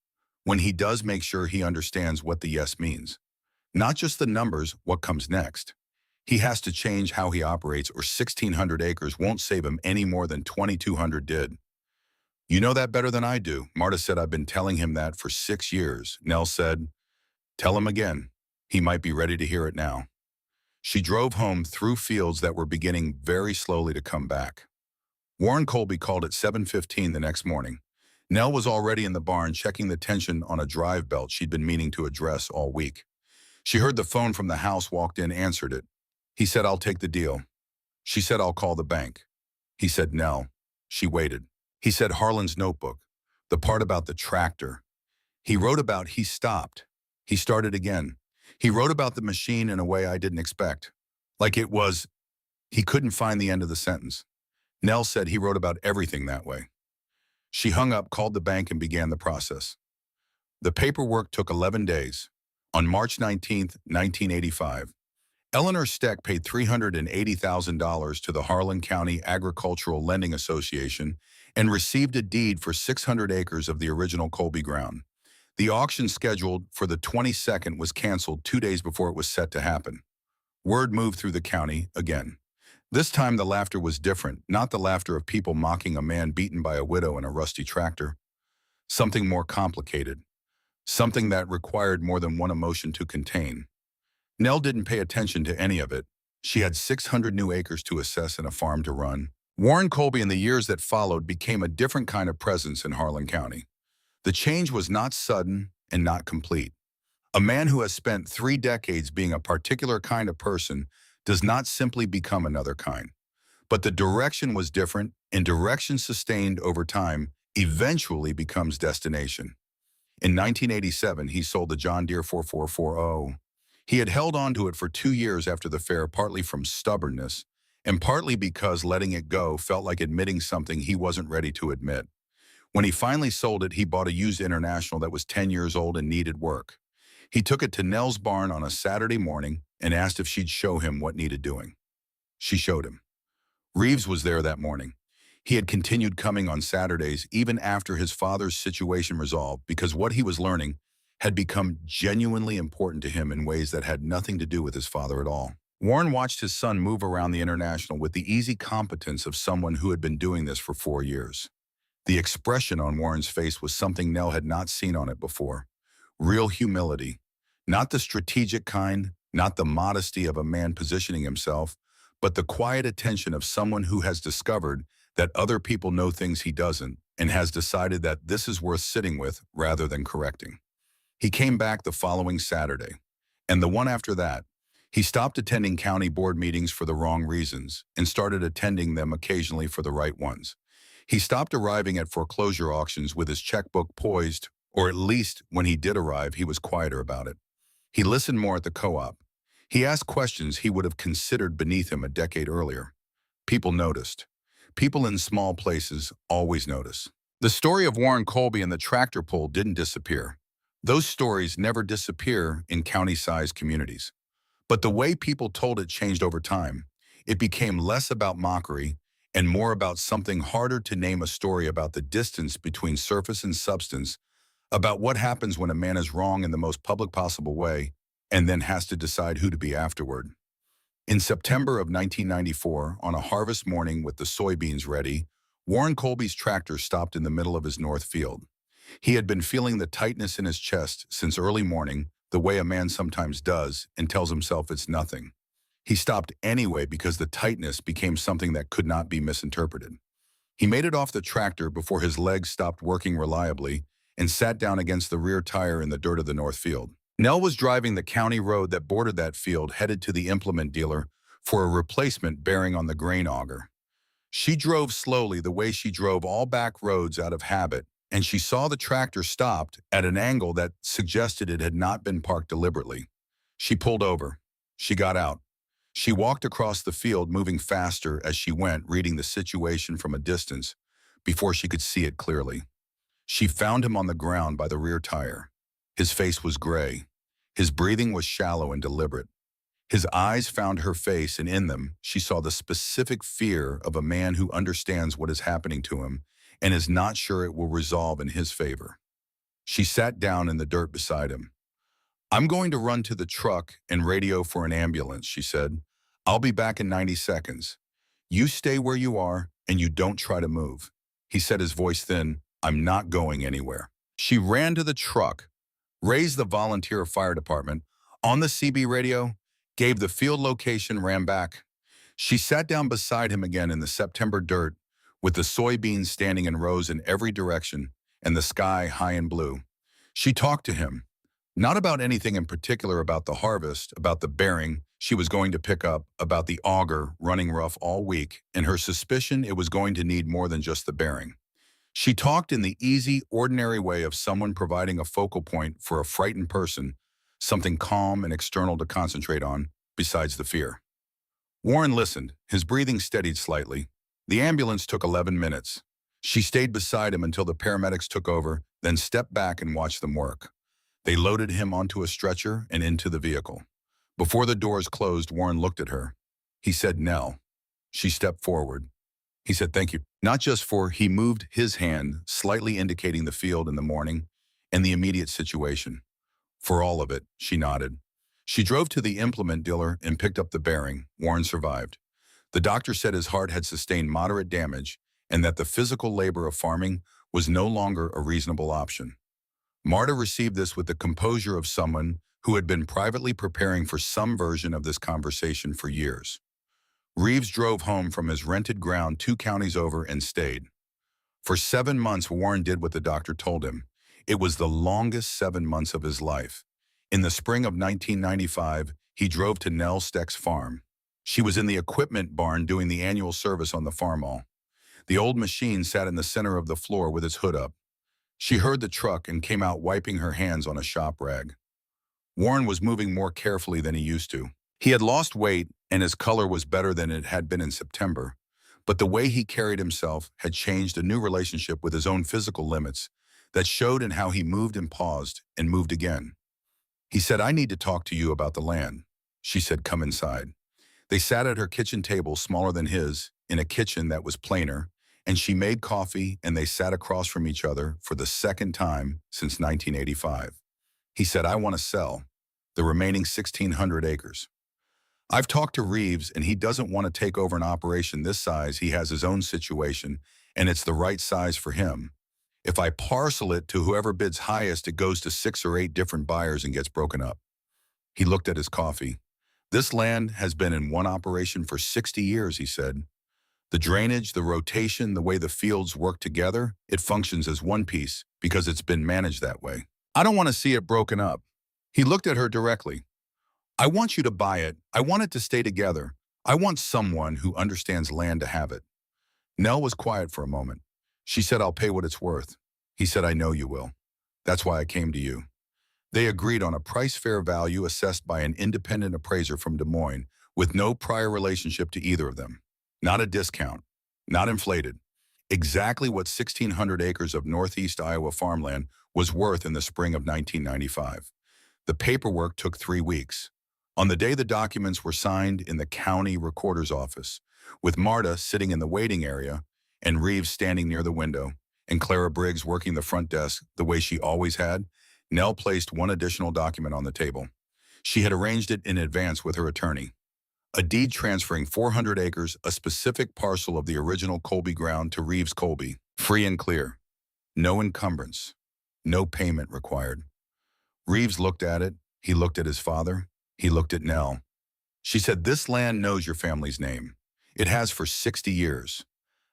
When he does, make sure he understands what the yes means. Not just the numbers, what comes next. He has to change how he operates, or 1,600 acres won't save him any more than 2,200 did. You know that better than I do. Marta said, I've been telling him that for 6 years. Nell said, tell him again. He might be ready to hear it now. She drove home through fields that were beginning very slowly to come back. Warren Colby called at 7:15 the next morning. Nell was already in the barn checking the tension on a drive belt she'd been meaning to address all week. She heard the phone from the house, walked in, answered it. He said, I'll take the deal. She said, I'll call the bank. He said, Nell. She waited. He said, Harlan's notebook, the part about the tractor. He wrote about he stopped. He started again. He wrote about the machine in a way I didn't expect. Like it was, he couldn't find the end of the sentence. Nell said he wrote about everything that way. She hung up, called the bank, and began the process. The paperwork took 11 days. On March 19, 1985, Eleanor Steck paid $380,000 to the Harlan County Agricultural Lending Association and received a deed for 600 acres of the original Colby ground. The auction scheduled for the 22nd was canceled 2 days before it was set to happen. Word moved through the county again. This time the laughter was different, not the laughter of people mocking a man beaten by a widow in a rusty tractor. Something more complicated. Something that required more than one emotion to contain. Nell didn't pay attention to any of it. She had 600 new acres to assess and a farm to run. Warren Colby in the years that followed became a different kind of presence in Harlan County. The change was not sudden and not complete. A man who has spent 3 decades being a particular kind of person does not simply become another kind. But the direction was different, and direction sustained over time eventually becomes destination. In 1987, he sold the John Deere 4440. He had held on to it for 2 years after the fair, partly from stubbornness, and partly because letting it go felt like admitting something he wasn't ready to admit. When he finally sold it, he bought a used International that was 10 years old and needed work. He took it to Nell's barn on a Saturday morning and asked if she'd show him what needed doing. She showed him. Reeves was there that morning. He had continued coming on Saturdays even after his father's situation resolved, because what he was learning had become genuinely important to him in ways that had nothing to do with his father at all. Warren watched his son move around the International with the easy competence of someone who had been doing this for 4 years. The expression on Warren's face was something Nell had not seen on it before. Real humility. Not the strategic kind, not the modesty of a man positioning himself, but the quiet attention of someone who has discovered that other people know things he doesn't, and has decided that this is worth sitting with rather than correcting. He came back the following Saturday, and the one after that. He stopped attending county board meetings for the wrong reasons and started attending them occasionally for the right ones. He stopped arriving at foreclosure auctions with his checkbook poised, or at least when he did arrive, he was quieter about it. He listened more at the co-op. He asked questions he would have considered beneath him a decade earlier. People noticed. People in small places always notice. The story of Warren Colby and the tractor pull didn't disappear. Those stories never disappear in county-sized communities. But the way people told it changed over time. It became less about mockery and more about something harder to name, a story about the distance between surface and substance, about what happens when a man is wrong in the most public possible way and then has to decide who to be afterward. In September of 1994, on a harvest morning with the soybeans ready, Warren Colby's tractor stopped in the middle of his north field. He had been feeling the tightness in his chest since early morning, the way a man sometimes does, and tells himself it's nothing. He stopped anyway because the tightness became something that could not be misinterpreted. He made it off the tractor before his legs stopped working reliably and sat down against the rear tire in the dirt of the north field. Nell was driving the county road that bordered that field, headed to the implement dealer for a replacement bearing on the grain auger. She drove slowly, the way she drove all back roads out of habit, and she saw the tractor stopped at an angle that suggested it had not been parked deliberately. She pulled over. She got out. She walked across the field, moving faster as she went, reading the situation from a distance before she could see it clearly. She found him on the ground by the rear tire. His face was gray. His breathing was shallow and deliberate. His eyes found her face, and in them, she saw the specific fear of a man who understands what is happening to him and is not sure it will resolve in his favor. She sat down in the dirt beside him. "I'm going to run to the truck and radio for an ambulance," she said. "I'll be back in 90 seconds. You stay where you are and you don't try to move." He said, his voice thin. "I'm not going anywhere." She ran to the truck, raised the volunteer fire department on the CB radio, gave the field location, ran back. She sat down beside him again in the September dirt, with the soybeans standing in rows in every direction and the sky high and blue. She talked to him, not about anything in particular, about the harvest, about the bearing she was going to pick up, about the auger running rough all week, and her suspicion it was going to need more than just the bearing. She talked in the easy, ordinary way of someone providing a focal point for a frightened person, something calm and external to concentrate on, besides the fear. Warren listened, his breathing steadied slightly. The ambulance took 11 minutes. She stayed beside him until the paramedics took over, then stepped back and watched them work. They loaded him onto a stretcher and into the vehicle. Before the doors closed, Warren looked at her. He said, "Nell." She stepped forward. He said, "Thank you." Not just for, he moved his hand, slightly indicating the field in the morning and the immediate situation. "For all of it," she nodded. She drove to the implement dealer and picked up the bearing. Warren survived. The doctor said his heart had sustained moderate damage and that the physical labor of farming was no longer a reasonable option. Marta received this with the composure of someone who had been privately preparing for some version of this conversation for years. Reeves drove home from his rented ground 2 counties over and stayed. For 7 months, Warren did what the doctor told him. It was the longest 7 months of his life. In the spring of 1995, he drove to Nell Steck's farm. She was in the equipment barn doing the annual service on the Farmall. The old machine sat in the center of the floor with its hood up. She heard the truck and came out wiping her hands on a shop rag. Warren was moving more carefully than he used to. He had lost weight and his color was better than it had been in September, but the way he carried himself had changed, a new relationship with his own physical limits that showed in how he moved and paused and moved again. He said, "I need to talk to you about the land." She said, "Come inside." They sat at her kitchen table, smaller than his, in a kitchen that was plainer, and she made coffee and they sat across from each other for the second time since 1985. He said, "I want to sell the remaining 1,600 acres. I've talked to Reeves and he doesn't want to take over an operation this size. He has his own situation and it's the right size for him. If I parcel it to whoever bids highest, it goes to 6 or 8 different buyers and gets broken up." He looked at his coffee. "This land has been in one operation for 60 years, he said. The drainage, the rotation, the way the fields work together, it functions as one piece because it's been managed that way. I don't want to see it broken up. He looked at her directly. I want you to buy it. I want it to stay together. I want someone who understands land to have it. Nell was quiet for a moment. She said, I'll pay what it's worth. He said, I know you will. That's why I came to you. They agreed on a price fair value assessed by an independent appraiser from Des Moines with no prior relationship to either of them. Not a discount, not inflated. Exactly what 1,600 acres of Northeast Iowa farmland was worth in the spring of 1995. The paperwork took 3 weeks. On the day the documents were signed in the county recorder's office, with Marta sitting in the waiting area and Reeves standing near the window and Clara Briggs working the front desk the way she always had, Nell placed one additional document on the table. She had arranged it in advance with her attorney. A deed transferring 400 acres, a specific parcel of the original Colby ground to Reeves Colby, free and clear. No encumbrance. No payment required. Reeves looked at it. He looked at his father. He looked at Nell. She said, this land knows your family's name. It has for 60 years.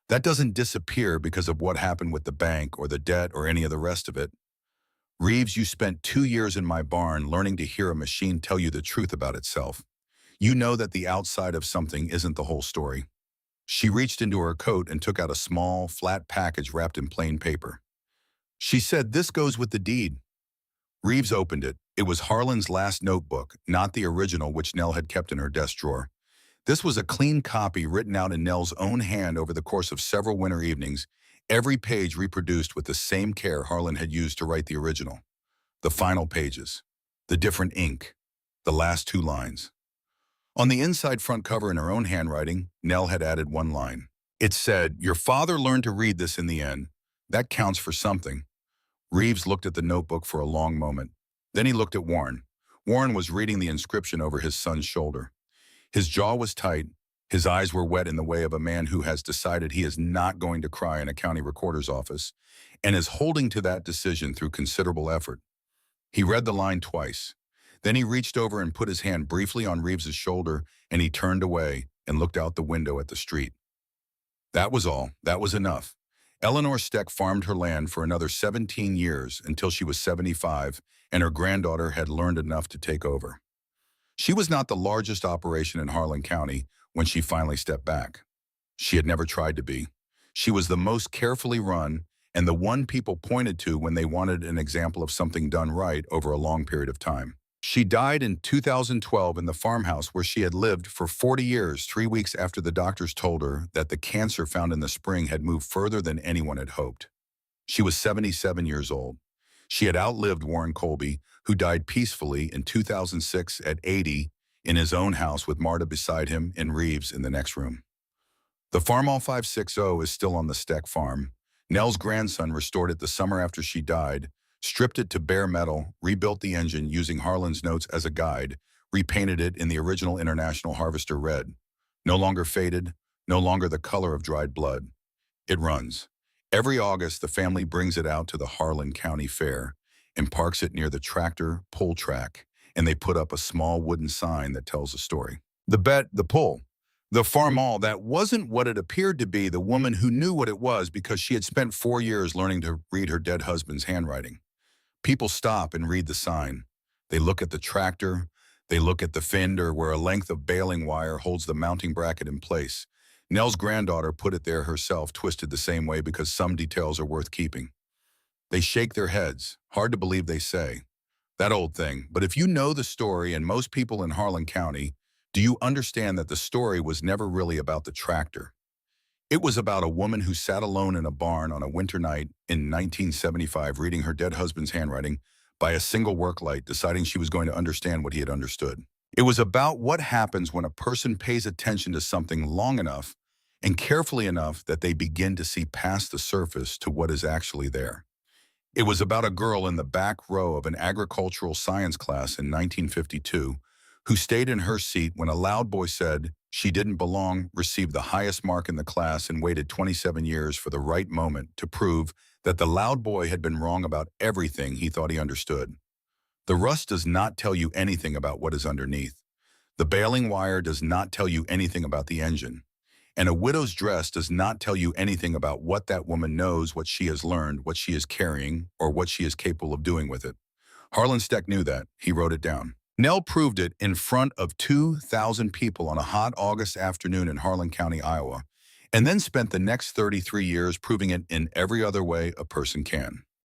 That doesn't disappear because of what happened with the bank or the debt or any of the rest of it. Reeves, you spent 2 years in my barn learning to hear a machine tell you the truth about itself. You know that the outside of something isn't the whole story. She reached into her coat and took out a small, flat package wrapped in plain paper. She said, this goes with the deed. Reeves opened it. It was Harlan's last notebook, not the original which Nell had kept in her desk drawer. This was a clean copy written out in Nell's own hand over the course of several winter evenings, every page reproduced with the same care Harlan had used to write the original. The final pages, the different ink, the last 2 lines. On the inside front cover in her own handwriting, Nell had added one line. It said, your father learned to read this in the end. That counts for something. Reeves looked at the notebook for a long moment. Then he looked at Warren. Warren was reading the inscription over his son's shoulder. His jaw was tight. His eyes were wet in the way of a man who has decided he is not going to cry in a county recorder's office and is holding to that decision through considerable effort. He read the line twice. Then he reached over and put his hand briefly on Reeves's shoulder, and he turned away and looked out the window at the street. That was all. That was enough. Eleanor Steck farmed her land for another 17 years until she was 75, and her granddaughter had learned enough to take over. She was not the largest operation in Harlan County when she finally stepped back. She had never tried to be. She was the most carefully run and the one people pointed to when they wanted an example of something done right over a long period of time. She died in 2012 in the farmhouse where she had lived for 40 years, 3 weeks after the doctors told her that the cancer found in the spring had moved further than anyone had hoped. She was 77 years old. She had outlived Warren Colby, who died peacefully in 2006 at 80 in his own house with Marta beside him and Reeves in the next room. The Farmall 560 is still on the Steck farm. Nell's grandson restored it the summer after she died, stripped it to bare metal, rebuilt the engine using Harlan's notes as a guide, repainted it in the original International Harvester red. No longer faded, no longer the color of dried blood. It runs. Every August, the family brings it out to the Harlan County Fair and parks it near the tractor pull track, and they put up a small wooden sign that tells a story. The bet, the pull. The Farmall, that wasn't what it appeared to be, the woman who knew what it was because she had spent 4 years learning to read her dead husband's handwriting. People stop and read the sign. They look at the tractor. They look at the fender where a length of baling wire holds the mounting bracket in place. Nell's granddaughter put it there herself, twisted the same way because some details are worth keeping. They shake their heads. Hard to believe they say. That old thing. But if you know the story, and most people in Harlan County, do you understand that the story was never really about the tractor? It was about a woman who sat alone in a barn on a winter night in 1975 reading her dead husband's handwriting by a single work light, deciding she was going to understand what he had understood. It was about what happens when a person pays attention to something long enough and carefully enough that they begin to see past the surface to what is actually there. It was about a girl in the back row of an agricultural science class in 1952 who stayed in her seat when a loud boy said she didn't belong, received the highest mark in the class, and waited 27 years for the right moment to prove that the loud boy had been wrong about everything he thought he understood. The rust does not tell you anything about what is underneath. The baling wire does not tell you anything about the engine. And a widow's dress does not tell you anything about what that woman knows, what she has learned, what she is carrying, or what she is capable of doing with it. Harlan Steck knew that. He wrote it down. Nell proved it in front of 2,000 people on a hot August afternoon in Harlan County, Iowa, and then spent the next 33 years proving it in every other way a person can.